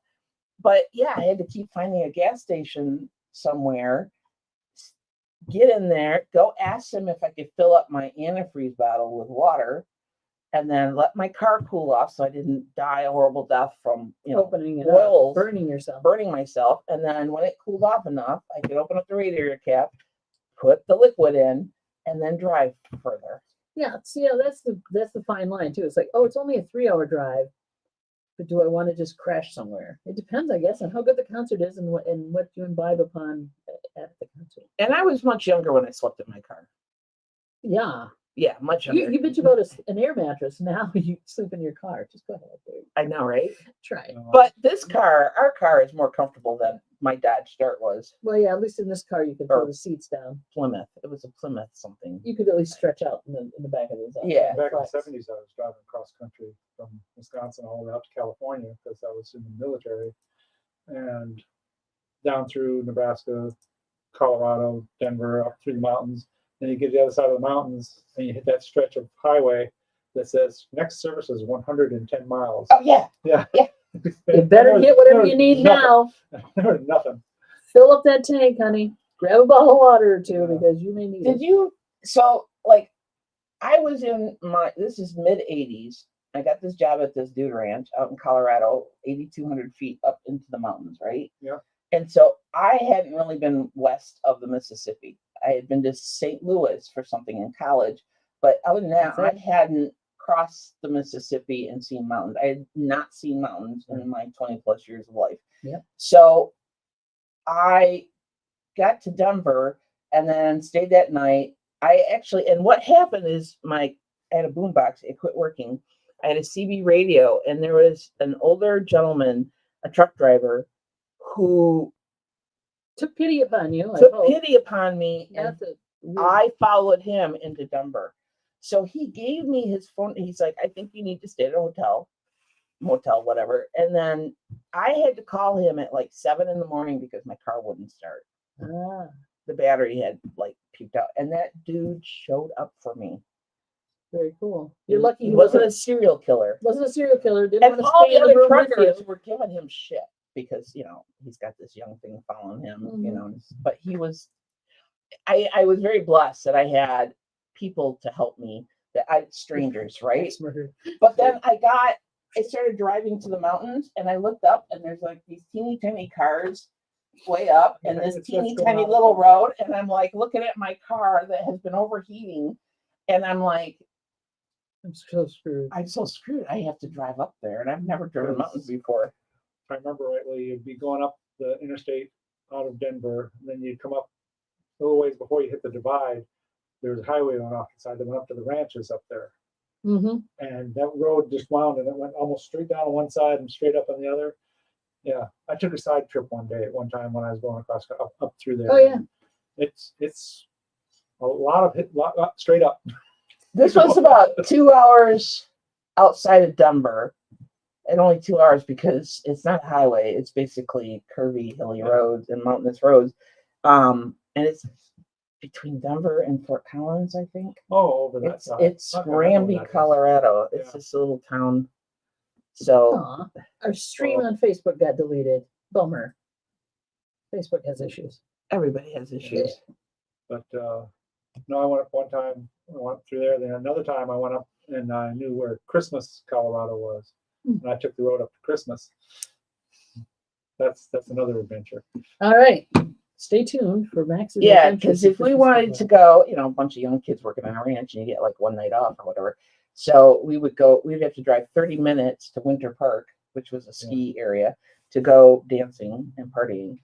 But yeah, I had to keep finding a gas station somewhere, get in there, go ask them if I could fill up my antifreeze bottle with water, and then let my car cool off so I didn't die a horrible death from Opening it oils, up, burning yourself. burning myself. And then when it cooled off enough, I could open up the radiator cap, put the liquid in, and then drive further. Yeah, see, that's the fine line too. It's like, oh, it's only a 3-hour drive, but do I want to just crash somewhere? It depends, I guess, on how good the concert is and what you imbibe upon at the concert. And I was much younger when I slept in my car. Yeah, Yeah, much younger. you bitch about an air mattress. Now you sleep in your car. Just go ahead, dude. I know, right? Try it. But our car is more comfortable than my Dodge Dart was. Well, yeah, at least in this car you can throw the seats down. Plymouth. It was a Plymouth something. You could at least stretch out in the back of this. Yeah. Back in the Flex. 70s, I was driving cross country from Wisconsin all the way up to California because I was in the military, and down through Nebraska, Colorado, Denver, up through the mountains. Then you get to the other side of the mountains and you hit that stretch of highway that says next service is 110 miles. Oh yeah. Yeah. Yeah. You better get whatever you need now. There was nothing. Fill up that tank, honey. Grab a bottle of water or two Yeah. because you may need it. Did you? So like, I was in this is mid 80s. I got this job at this dude ranch out in Colorado, 8,200 feet up into the mountains, right? Yeah. And so I hadn't really been west of the Mississippi. I had been to St. Louis for something in college, but other than that, I hadn't crossed the Mississippi and seen mountains. I had not seen mountains in my 20 plus years of life. Yep. So I got to Denver and then stayed that night. And what happened is I had a boombox. It quit working. I had a CB radio, and there was an older gentleman, a truck driver, who Took pity upon you. I took hope. pity upon me, and That's a I followed him into Denver. So he gave me his phone. He's like, I think you need to stay at a motel, whatever. And then I had to call him at like 7 a.m. because my car wouldn't start. The battery had like peaked out, and that dude showed up for me. very cool. You're lucky He wasn't a serial killer. wasn't a serial killer. Didn't And want to all stay the in the other room with you. truckers were giving him shit because he's got this young thing following him. But he was. I was very blessed that I had people to help me. Strangers, right? But then I started driving to the mountains, and I looked up, and there's like these teeny tiny cars way up, and this teeny tiny little road, and I'm like looking at my car that has been overheating, and I'm like, I'm so screwed. I'm so screwed. I have to drive up there, and I've never driven mountains before. If I remember rightly, you'd be going up the interstate out of Denver, and then you'd come up a little ways before you hit the divide. There was a highway on the opposite side that went up to the ranches up there. Mm-hmm. And that road just wound, and it went almost straight down on one side and straight up on the other. Yeah, I took a side trip one time when I was going across up through there. Oh yeah, It's a lot straight up. This was about 2 hours outside of Denver, and only 2 hours because it's not a highway. It's basically curvy, hilly roads and mountainous roads. And it's between Denver and Fort Collins, I think. Oh, over that side. It's Okay, I know where Granby, that is. Colorado. It's Yeah. this little town. So Aw. Our stream on Facebook got deleted. Bummer. Facebook has issues. everybody has issues. But no, I went up one time. I went through there. Then another time I went up and I knew where Christmas, Colorado was, and I took the road up to Christmas. That's another adventure. All right. Stay tuned for Max's. Yeah, Adventures because if we Christmas wanted to Colorado. go, a bunch of young kids working on a ranch, and you get like one night off or whatever. So we'd have to drive 30 minutes to Winter Park, which was a ski area, to go dancing and partying,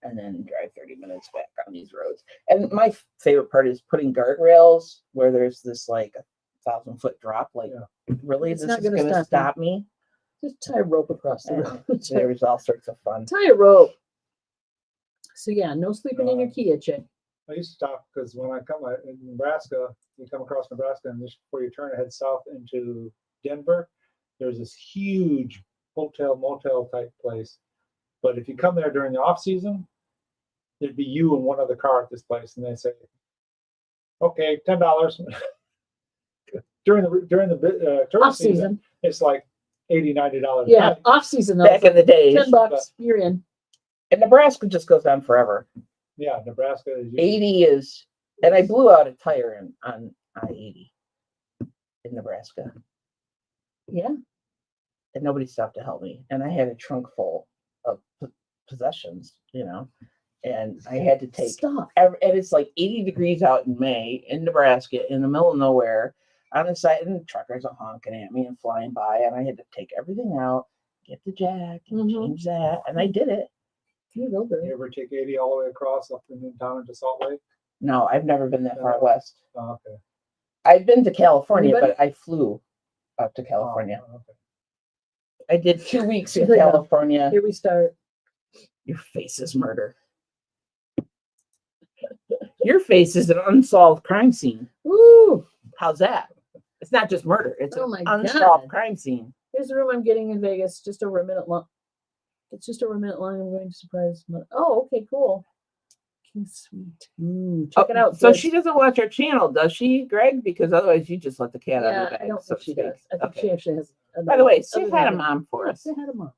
and then drive 30 minutes back on these roads. And my favorite part is putting guardrails where there's this like 1,000-foot drop. Like, Yeah. really, It's this not is gonna going to stop you. stop me? Just tie a rope across the road. There's all sorts of fun. Tie a rope. So yeah, no sleeping in your Kia, chick. I used to stop because when I come in Nebraska, you come across Nebraska, and just before you turn, head south into Denver, there's this huge hotel motel type place. But if you come there during the off season, there'd be you and one other car at this place, and they say, "Okay, $10." during the tourist Off season. it's like $80-$90. a Yeah, night. off season though. Back in the days, $10, you're in. and Nebraska just goes on forever. Yeah, Nebraska is usually 80 is, and I blew out a tire on I-80 in Nebraska, Yeah. and nobody stopped to help me. And I had a trunk full of possessions, and I had to take. Stop. And it's like 80 degrees out in May in Nebraska, in the middle of nowhere, on the side, and the truckers are honking at me and flying by, and I had to take everything out, get the jack, and change that, and I did it. You ever take 80 all the way across up and down into Salt Lake? No, I've never been that far west. Oh, okay. I've been to California, Anybody? but I flew up to California. Oh, okay. I did 2 weeks in Here we go. California. Here we start. Your face is murder. Your face is an unsolved crime scene. Woo! How's that? It's not just murder. It's Oh an my unsolved God. crime scene. Here's the room I'm getting in Vegas. Just over a minute long. It's just over a minute long. I'm going to surprise. Oh, okay, cool. Okay, sweet. Check it out. So kids. she doesn't watch our channel, does she, Greg? Because otherwise you just let the cat out Yeah, of the bag. I don't so think she to does. speak. I think Okay. she actually has. By the way, say other hi to than- Mom for Yeah, us. say hi to Mom.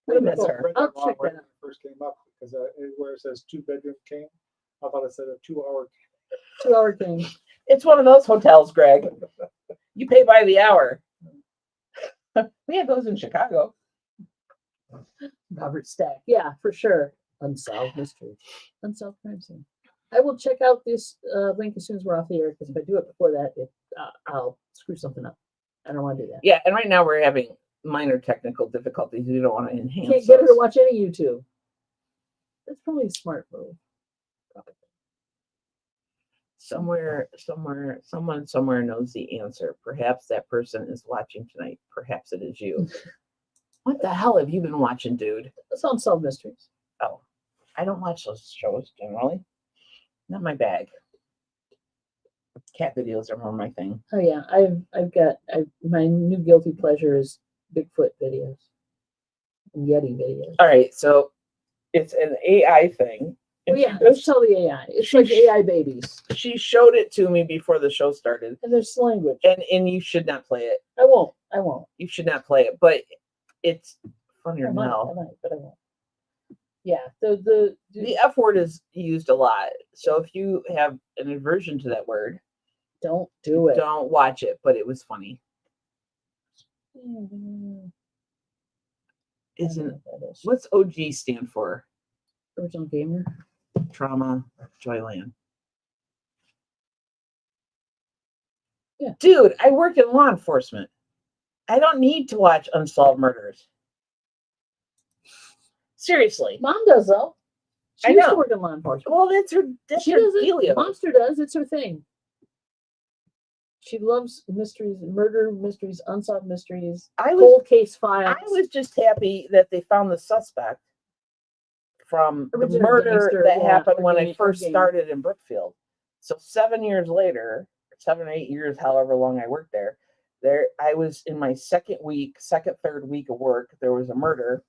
We miss Cool. her. Read that I'll wrong check when that out. it first came up because where it says 2-bedroom king, I thought it said a 2-hour. 2-hour king. It's one of those hotels, Greg. You pay by the hour. We had those in Chicago. Robert Stack. Yeah, for sure. Unsolved mystery. Unsolved crime scene. I will check out this link as soon as we're off the air because if I do it before that, I'll screw something up. I don't want to do that. Yeah, and right now we're having minor technical difficulties. We don't want to enhance. Can't get her to those. watch any YouTube. That's probably a smart move. Probably. Someone somewhere knows the answer. Perhaps that person is watching tonight. Perhaps it is you. What the hell have you been watching, dude? That's unsolved mysteries. Oh, I don't watch those shows generally. Not my bag. Cat videos are more my thing. Oh yeah, I've got my new guilty pleasure is Bigfoot videos, and Yeti videos. All right, so it's an AI thing. Oh and yeah, she let's tell the AI. It's like AI babies, she showed it to me before the show started, and there's language. and you should not play it. I won't. You should not play it, but it's funnier I than might, hell. but I won't. Yeah, the The F word is used a lot. So if you have an aversion to that word, don't do it. don't watch it, but it was funny. Isn't what's OG stand for? Original gamer? Trauma Joyland. Yeah. Dude, I work in law enforcement. I don't need to watch unsolved murders. Seriously. Mom does though. She I used to know. work in law enforcement. Well, that's She her does it. dealio. Monster does. It's her thing. She loves mysteries, murder mysteries, unsolved mysteries, I was cold case files. I was just happy that they found the suspect from the Original murder gangster, that yeah, happened when I original first gang. started in Brookfield. So 7 years later, 7 or 8 years, however long I worked there, I was in my third week of work. There was a murder.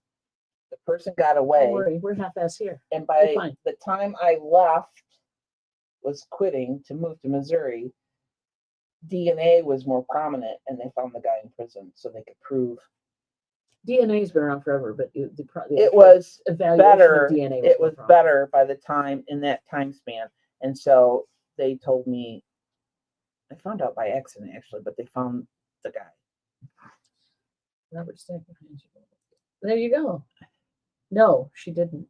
The person got Don't away, worry, we're half-ass here. and We're by fine. the time I left, was quitting to move to Missouri, DNA was more prominent, and they found the guy in prison, so they could prove DNA's been around forever, but the it actual was evaluation better. of DNA It more was prominent. better by the time in that time span, and so they told me. I found out by accident actually, but they found the guy. Robert Stack behind you. There you go. No, she didn't.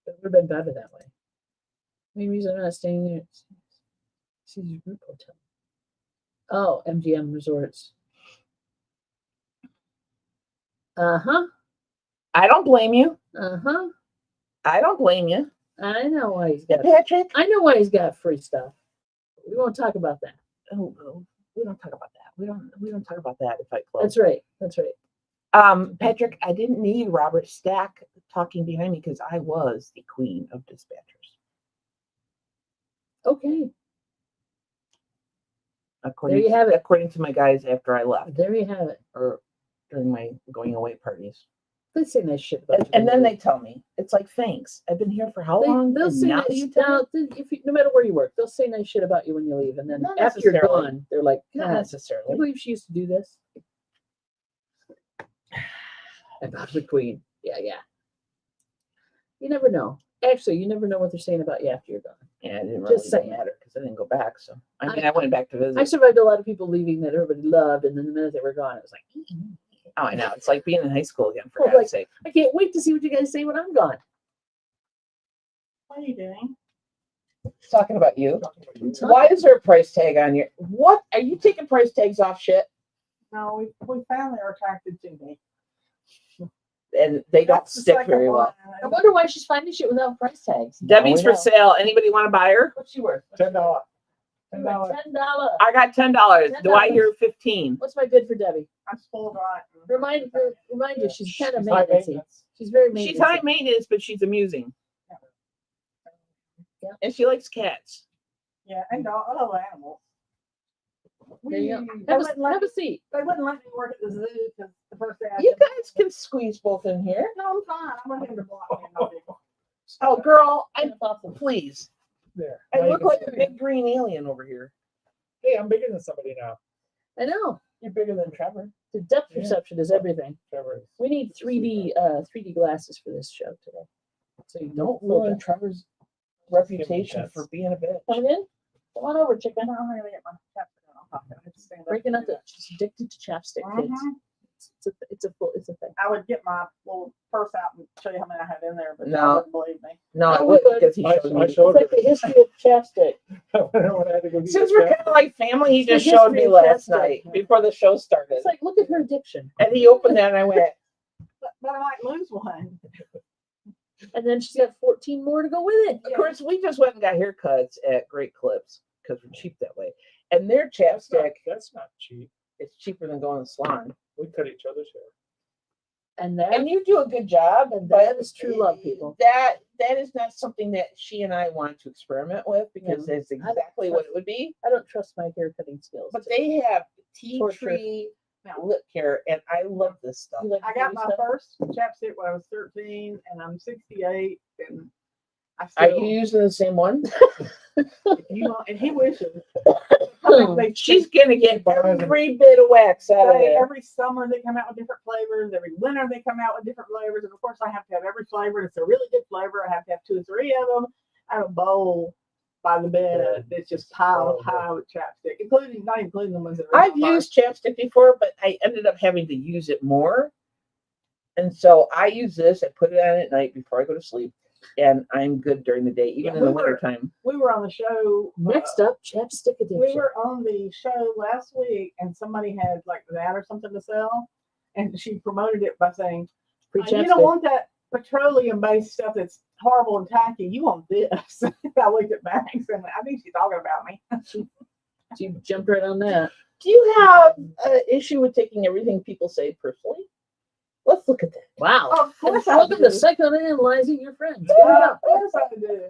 It would have been better that way. Main reason I'm not staying there. Caesar Group Hotel. Oh, MGM Resorts. Uh-huh. I don't blame you. Uh-huh. I don't blame you. I know why he's Hey, got Patrick. I know why he's got free stuff. We won't talk about that. Oh, We don't talk about that. We don't talk about that at Fight Club. That's right. That's right. Patrick, I didn't need Robert Stack talking behind me because I was the queen of dispatchers. Okay. According There you have it. According to my guys after I left There you have it. or during my going away parties. They say nice shit about you. And then they tell me, it's like, thanks. I've been here for how long? They'll And say now nice, you tell me? now, if you, no matter where you work, they'll say nice shit about you when you leave, and then Not after you're necessarily. gone, they're like, Not "God, I necessarily. believe she used to do this." About the queen. Yeah, yeah. You never know. Actually, you never know what they're saying about you after you're gone. Yeah, it didn't Just really saying. matter because I didn't go back. So I went back to visit. I survived a lot of people leaving that everybody loved, and then the minute they were gone, it was like, Oh, I know. It's like being in high school again, for Well, God's like- sake. I can't wait to see what you guys say when I'm gone. What are you doing? Talking about you. Talking- Why is there a price tag on your? What are you taking price tags off shit? No, we finally are attracted to me. And they don't That's the stick second very well. one. I wonder why she's finding shit without price tags. Debbie's Now we for sale. Anybody want to buy her? What's she worth? $10. $10. I got $10. Do I $10. hear 15? What's my bid for Debbie? I'm spoiled rotten. Remind you, she's kind of She's high maintenance. maintenance. She's very maintenance. She's high maintenance, but she's amusing. Yeah. And she likes cats. Yeah, and I love animals. There you go. They wouldn't let Have me- a seat. they wouldn't let me work at the zoo because the first day I You did- guys can squeeze both in here. No, I'm fine. I'm gonna have to block me. and I'll be- Oh, girl, That's awesome. please. There. I Now you look can like see a me. big green alien over here. Hey, I'm bigger than somebody now. I know. You're bigger than Trevor. The depth Yeah. perception is everything. Trevor is- We need 3D glasses for this show today. So you Don't feel ruin that. Trevor's reputation chance. for being a bitch. Coming in? Come on over, chicken. I'm gonna get my chapstick on. I'll have to stand up Breaking and out do the that. she's addicted to chapstick, kids. Mhm. It's a thing. I would get my little purse out and show you how many I had in there, but No. you wouldn't believe me. No, Oh, I would good. because he I- showed I me. showed- It's like the history of chapstick. When I had to go get Since your we're kind of like family, he It's the just showed history me of last chapstick. night before the show started. It's like, look at her addiction. And he opened that and I went, But I might lose one. And then she's got 14 more to go with it. of course, we just went and got haircuts at Great Clips because we're cheap that way. And their chapstick That's not cheap. is cheaper than going to the salon. We cut each other's hair. And that And you do a good job. And but that is true love, people. That is not something that she and I wanted to experiment with because No, that's exactly what it would be. I don't trust my hair cutting skills. But they have tea Torture. tree lip care, and I love this stuff. You like I got dirty my stuff? first chapstick when I was 13, and I'm 68, and I Are still. you using the same one? You want, and he wishes. She's gonna get every bit of wax out of it. Every summer they come out with different flavors. Every winter they come out with different flavors, and of course I have to have every flavor. And it's a really good flavor. I have to have 2 or 3 of them. I have a bowl by the bed that's just piled high with chapstick, not including the ones that are. I've used chapstick before, but I ended up having to use it more. And so I use this. I put it on at night before I go to sleep, and I'm good during the day, even Yeah, in the we were- wintertime. We were on the show. Next up, chapstick addiction. We were on the show last week, and somebody had like that or something to sell, and she promoted it by saying, Free "You don't chapstick. want that petroleum-based stuff that's horrible and tacky. You want this." I looked at Max, and I think she's talking about me. She jumped right on that. Do you have an issue with taking everything people say personally? Let's look at that. Wow. Of course I Welcome do. to psychoanalyzing your friends. Of course I do.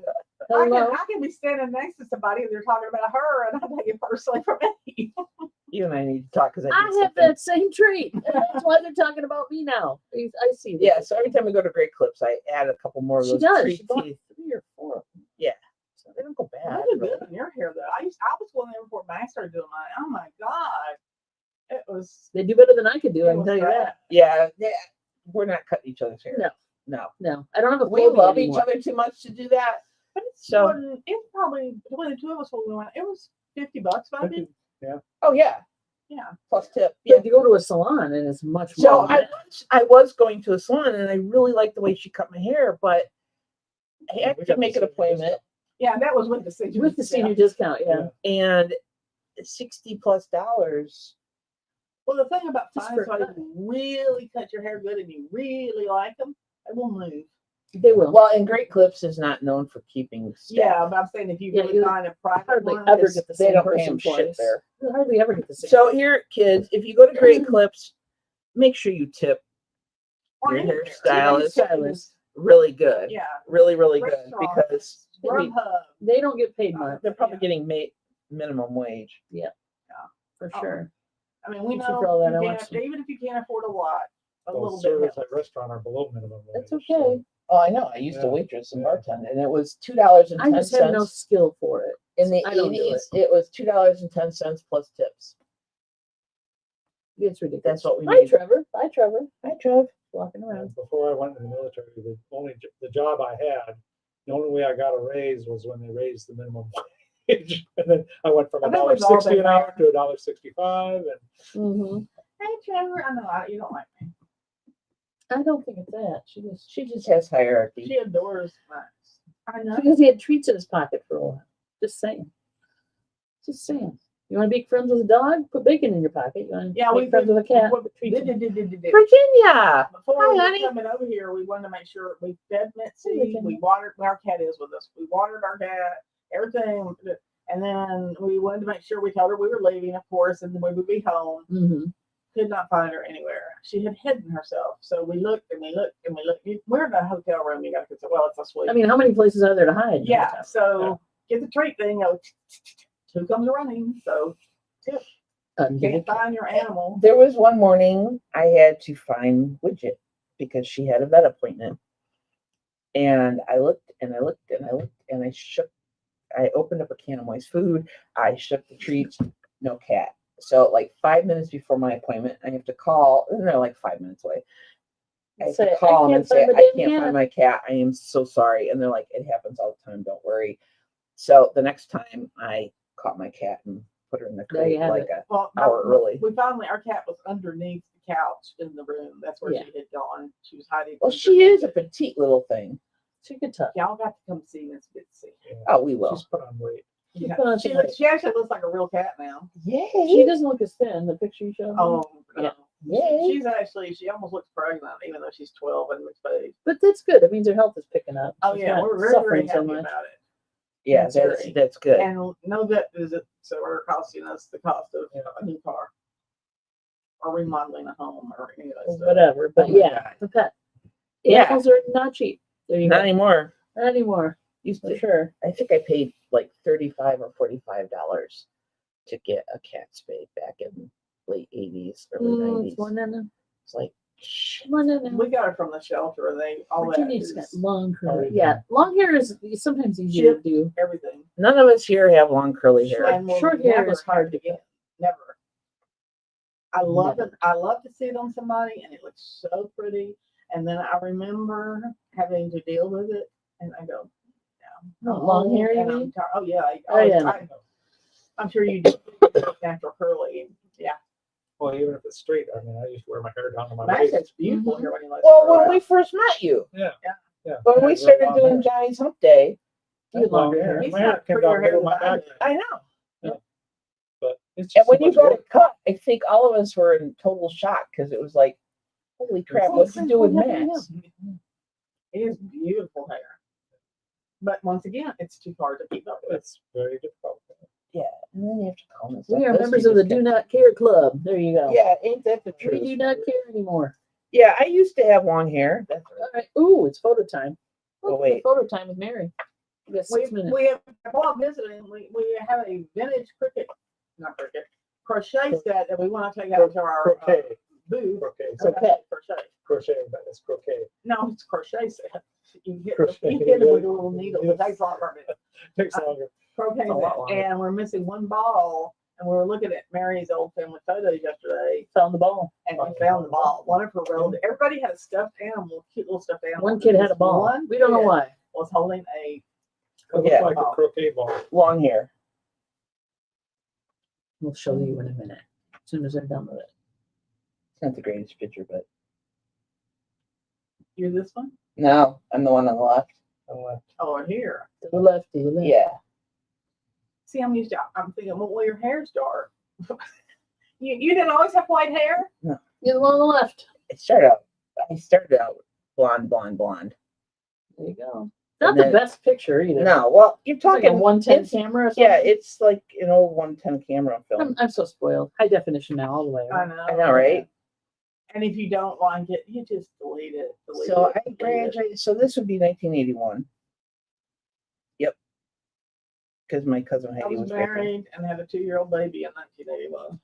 Hello. I can be standing next to somebody and they're talking about her, and I take it personally for me. You and I need to talk because I have that same trait. And that's why they're talking about me now. I see. Yeah, so every time we go to Great Clips, I add a couple more of She those does. tree She bought teeth. 3 or 4 of them. So they don't go bad. I do good in your hair though. I was going there before Max started doing mine. Oh my god, it was. They do better than I could do. I it can was tell you bad. that. Yeah, we're not cutting each other's hair. No. No. No, I don't have a We phobia love anymore. each other too much to do that. But it's So- it's probably between the 2 of us when we went. It was $50 maybe. Oh yeah, Yeah. plus tip. Yeah, Yeah. you go to a salon and it's much So more. than I was going to a salon and I really liked the way she cut my hair, but I had We to got make the an same appointment Yeah, that was with the senior. with the senior discount. Yeah. and $60+ dollars. Well, the thing about Just finding for somebody fun. who really cut your hair good and you really like them, they will move. They will. Well, and Great Clips is not known for keeping staff. Yeah, but I'm saying if you Yeah, really you find a private hardly one, ever It's- get the they same don't pay person them shit twice. there. You hardly ever get the same. So person. here, kids, if you go to Great Clips, make sure you tip or your anywhere. hairstylist. Stylist. really good. Yeah. Really, really good Restaurants, because Grubhub. They don't get paid much they're probably Yeah. getting minimum wage. for Oh. sure. I mean, we You should know throw that you in can't, once. even if you can't afford a lot, a Well, little bit service helps. at restaurant are below minimum wage. That's so- okay. Oh, I know. I used to Yeah. waitress and Yeah. bartend, and it was $2.10. I just have no skill for it. In the I don't do 80s, it was $2.10 plus tips. It's ridiculous. That's what we Hi, made. Trevor. Hi, Trevor. Hi, Trev. Walking around. And before I went in the military, the job I had, the only way I got a raise was when they raised the minimum wage. And then I went from I think we've all $1.60 been an hour there. to $1.65. And Mm-hmm. Hey, Trevor, I know you don't like me. I don't think it's that. She just has hierarchy. She adores Max. I know. Because he had treats in his pocket for a while. Just saying. Just saying. You want to be friends with a dog? Put bacon in your pocket. You want to Yeah, be friends with a cat? Put treats in- Virginia. Before Hi, we were honey. coming over here, we wanted to make sure we fed Mitzi. Virginia. We watered. Our cat is with us. We watered our cat. Everything. And then we wanted to make sure we told her we were leaving, of course, and then we would be home. Mhm. Could not find her anywhere. She had hidden herself. So we looked and we looked and we looked. We're in a hotel room. You got to say, well, it's a suite. I mean, how many places are there to hide? yeah. So get the treat thing. Who comes running? So can't find your animal. There was one morning I had to find Widget because she had a vet appointment. And I looked and I looked and I looked and I opened up a can of moist food. I shook the treats, no cat. So like 5 minutes before my appointment, I have to call, and they're like 5 minutes away. I have Say, to call them and say, find my I damn can't cat." find my cat. I am so sorry. And they're like, it happens all the time. Don't worry. So the next time I caught my cat and put her in the There you crate have like it. a Well, hour early. We finally, our cat was underneath the couch in the room. That's where Yeah. she had gone. She was hiding. Well, she is a petite little thing. She could touch. Y'all got to come see Miss Bitsy. Oh, we will. she's put on weight. She Yeah. put on She, some looks, weight. she actually looks like a real cat now. Yay. She doesn't look as thin. The picture you showed me. Oh, Yeah. no. Yay. She's actually, she almost looks pregnant, even though she's 12 and looks big. But that's good. It means her health is picking up. Oh, She's yeah. not We're very, very suffering happy so much. about it. Yeah, That's that's great. that's good. And no vet visits, so we're costing us the cost of a new car or remodeling a home or any of that stuff. Whatever. But Oh my yeah, God. the pet. Yeah. Animals are not cheap. There you Not go. anymore. Not anymore. Used For to, sure. I think I paid like $35 or $45 to get a cat spayed back in late 80s, early 90s. Come on now. It's like, shit. Come on now. We got it from the shelter, and they all that Virginia's got is long Oh, hair. yeah. Yeah, long hair is sometimes easier to do. everything. None of us here have long curly hair. And we'll Short hair never is hard have to it get. again. Never. I love Never. it. I love to see it on somebody, and it looks so pretty. And then I remember having to deal with it, and I go, no. Long hair, you And I'm mean? tired. Oh yeah. Oh, yeah. I'm sure you do natural curly. Yeah. Well, even if it's straight, I mean, I used to wear my hair down to my Max waist. has beautiful Mhm. hair when he lets Well, it grow when we out. first met you, Yeah. when I we had started long doing hair. Johnny's Hump Day, You have longer hair. He's My hair got came prettier down the middle of hair my than I back. do. I know. But it's And just when so you much got work. it cut, I think all of us were in total shock because it was like, holy crap, Oh, what's to crap, do with what happened to Max? It is beautiful hair. But once again, it's too hard to keep up with. It's very difficult. Yeah, and then you have to call them. We are members of the Do Not Care Club. There you go. Yeah, ain't that the We truth? do not care anymore. Yeah, I used to have long hair. That's All right. Ooh, it's photo time. Oh, Look, wait. Photo time with Mary. We got 6 minutes. We have, while visiting, we have a vintage crochet set that we want to take out to our Croquet. booth. Croquet. Okay. Crochet. Crochet, but it's croquet. No, it's crochet set. You hit, Crochet, you hit it with a yeah. little needle. It takes longer. Takes longer. Croquet A lot set. longer. And we're missing one ball. And we were looking at Mary's old family photos yesterday, Found the ball. and we found the ball. One of her relatives. Everybody had a stuffed animal, cute little stuffed animal. One kid had a ball. One We don't know kid why. was holding a It looks Yeah. like a croquet ball. long hair. We'll show you in a minute. As soon as I'm done with it. It's not the greatest picture, but You're this one? no, I'm the one on the left. Oh, here. To the left, to the left. Yeah. See, I'm thinking, well, your hair's dark. you didn't always have white hair? You're the one on the left. I started out blonde. There you go. Not And the then- best picture either. No, well, you're It's like a talking 110 it's- camera or something. Yeah, it's like an old 110 camera film. I'm so spoiled. High definition now, all the way. I Right? know. I know, right? And if you don't like it, you just delete it. Delete So it, I delete it. graduated. So this would be 1981. Yep. Because my cousin I Heidi was was raping. married and had a 2-year-old baby in 1981.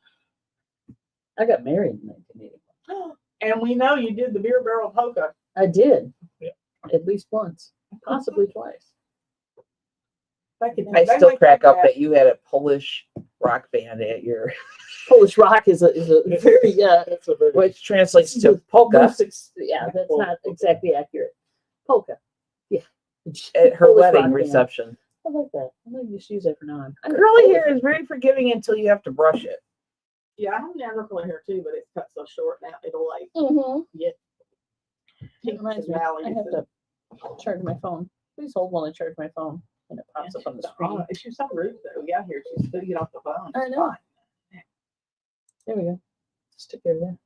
I got married in 1981. And we know you did the beer barrel polka. I did. Yeah. At least once, possibly twice. I still crack up that you had a Polish rock band at your, Polish rock is a very It's a very which translates to polka loose yeah, that's not exactly accurate. Polka. Yeah. at her Polish rock wedding band. reception. I like that. I'm gonna just use that for now on. Curly hair is very forgiving until you have to brush it. Yeah, I have natural hair too, but it's cut so short now it'll like Mm-hmm. get It peaks reminds and me, I valleys. have and- to charge my phone. Please hold while I charge my phone. And it pops up on the screen. She's so rude though. We got here, she's still get off the phone. I know. There we go. Just took care of that.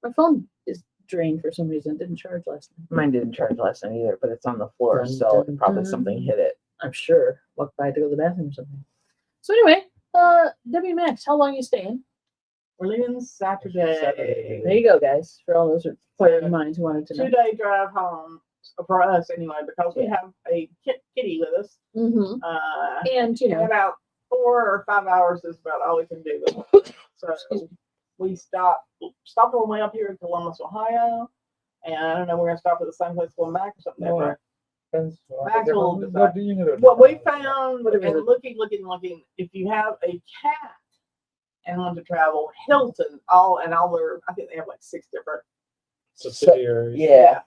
My phone is drained for some reason. Didn't charge last night. Mine didn't charge last night either, but it's on the floor, Dun, so dun, probably dun. something hit it. I'm sure. Walked by to go to the bathroom or something. So anyway, Debbie Max, how long are you staying? We're leaving Saturday. Saturday. There you go, guys. For all those inquiring minds who wanted to know. 2-day drive home for us anyway, because we have a kitty with us. Mm-hmm. And you In know, about 4 or 5 hours is about all we can do with it. So we stopped on the way up here in Columbus, Ohio. And I don't know, we're gonna stop at the same place going back or something. No, different. depends on the Maxwell different- decide. what do you know? What we found, Whatever and the- looking, if you have a cat and want to travel, Hilton, all their, I think they have like 6 different, Subsidiaries. Yeah.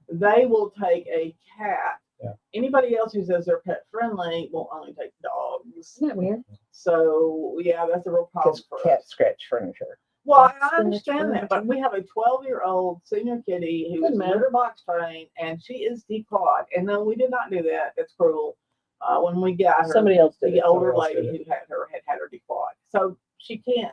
they will take a cat. Yeah. Anybody else who says they're pet friendly will only take dogs. isn't that weird? So yeah, that's a real problem Because for us. cat scratch furniture. Well, That's I understand that, but furniture. we have a 12-year-old senior kitty who Doesn't is matter. litter box trained, and she is declawed. And no, we did not do that. It's cruel. When we got her, Somebody else did the it. older Somebody else lady did who had her declawed, so she can't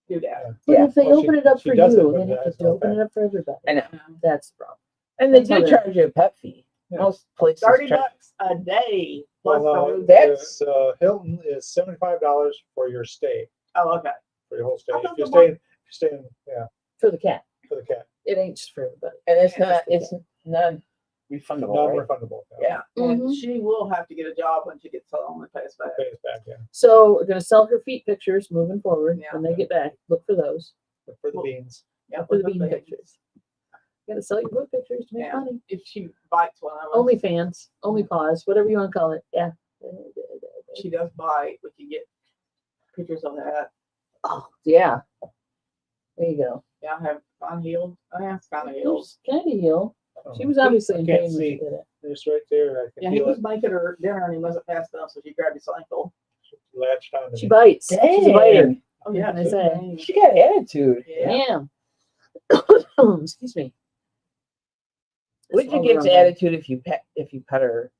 do that. But Yeah. if they Well, open she- it up she for does it, you, but then you that's have to not open bad. it up for everybody. I know. That's the problem. And they That's how do they- charge you a pet fee. Yeah. Most places $30 charge. a day Well, plus no, the room. That's- Hilton is $75 for your stay, Oh, okay. for your whole stay. I If thought you're the one- staying, yeah, For the cat. for the cat, It ain't just for everybody. And it's Yeah, not, just it's non-refundable, right? non-refundable. Yeah. And Mhm. she will have to get a job when she gets home and pay us back. Pay us back, yeah, So we're gonna sell her feet pictures moving forward. Yeah. When they get back, look for those. but for the Well, beans. Yeah, For the with bean pictures. You gotta sell your book pictures to make Yeah. money. If she bites one of us, Only fans, only pause, whatever you want to call it. Yeah. she does bite. We can get pictures of that. Oh, yeah. There you go. Yeah, I have unhealed. Oh, yeah, it's kind of healed. There's kind of heal. She was I obviously in can't pain when she see. did it. It's right there, I Yeah, can he feel was it making her dinner and he wasn't fast enough, so she grabbed his ankle. latched on to She me. bites. She's a biter. Dang. Oh yeah, What can I she's say? mean. She got attitude. Yeah. Damn. Excuse me. Would you All give around to there. attitude if you pet her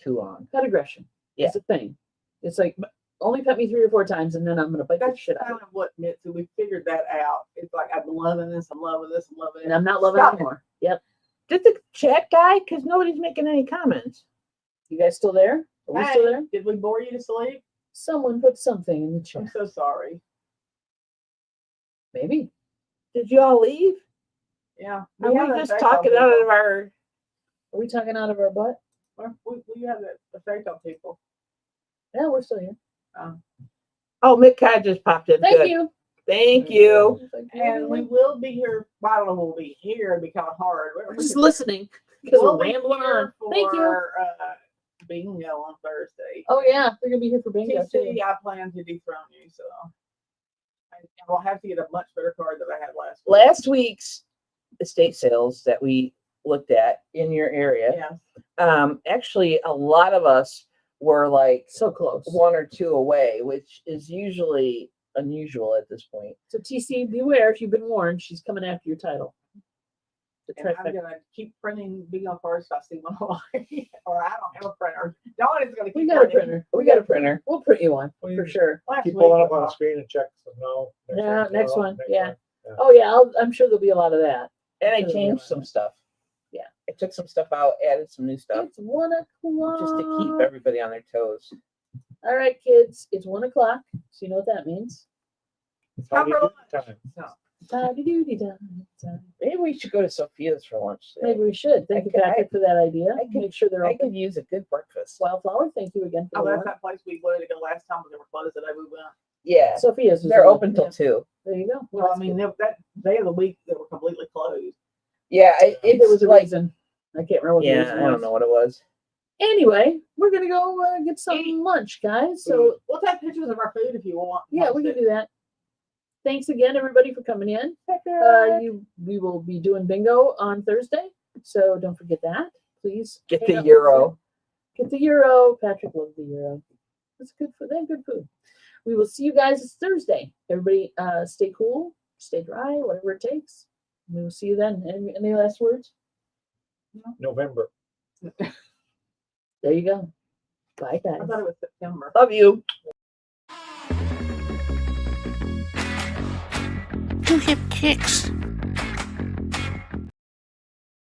too long? Pet aggression. Yeah. It's a thing. It's like only pet me 3 or 4 times and then I'm gonna bite the That's shit out kind of you. of what Mitzi, we figured that out. It's like, I'm loving this, I'm loving this, I'm loving it. And I'm not loving it Stop it. anymore. Yep. Did the chat guy? Because nobody's making any comments. You guys still there? Are we still Hey, there? did we bore you to sleep? Someone put something in the chat. I'm so sorry. Maybe. Did you all leave? Yeah. Are we have that just effect on talking out people. of our? Are we talking out of our butt? We have that effect on people. Yeah, we're still here. Oh, Mick Kai just popped in. Thank Good. you. Thank you. Thank And we will be here. I don't know, we'll be here. It'd be kind of hard. We're just listening because We'll we're be rambling here on. Thank you. for, bingo on Thursday. Oh yeah, they're gonna be here for bingo too. TC, I plan to dethrone you, so I will have to get a much better card than I had last week. Last week's estate sales that we looked at in your area, Yeah. actually a lot of us were like So close. 1 or 2 away, which is usually unusual at this point. So TC, beware if you've been warned. She's coming after your title. The And I'm trifecta. gonna keep printing bingo cards if I see one online, or I don't have a printer. Dawn is gonna keep We got a printing. printer. We got a printer. We'll print you one Well, for you sure. Last Keep week, pulling up on the uh, screen and check, so no. Yeah, next no, one, next yeah. one. Oh yeah, I'm sure there'll be a lot of that. And I Sure, changed yeah. some stuff. I took some stuff out, added some new stuff, It's 1 o'clock. just to keep everybody on their toes. All right, kids. It's 1 o'clock. So you know what that means. Party Time for time. Time. Maybe we should go to Sophia's for lunch today. Maybe we should. Thank you, could- Patrick, for that idea. I could- Make sure they're I open. could use a good breakfast. Wildflower, thank you again for Oh, the that's one. that place we wanted to go last time, but they were closed the day we went. Yeah, Sophia's. was they're open. open till Yeah. 2. There you go. Well, I That's mean, good. that day of the week they were completely closed. Yeah, it there was was a like, reason. I can't remember what the yeah, reason I don't was. know what it was. Anyway, we're gonna go get some lunch, guys. So We'll take pictures of our food if you want. yeah, we can do that. Thanks again, everybody, for coming in. We will be doing bingo on Thursday, so don't forget that. Please Get hang the out with us. euro. Get the euro. Patrick loves the euro. That's good for them. Good food. We will see you guys this Thursday. Everybody, stay cool, stay dry, whatever it takes. We will see you then. Any last words? November. There you go. Bye, guys. I thought it was September. Love you. You hip kicks.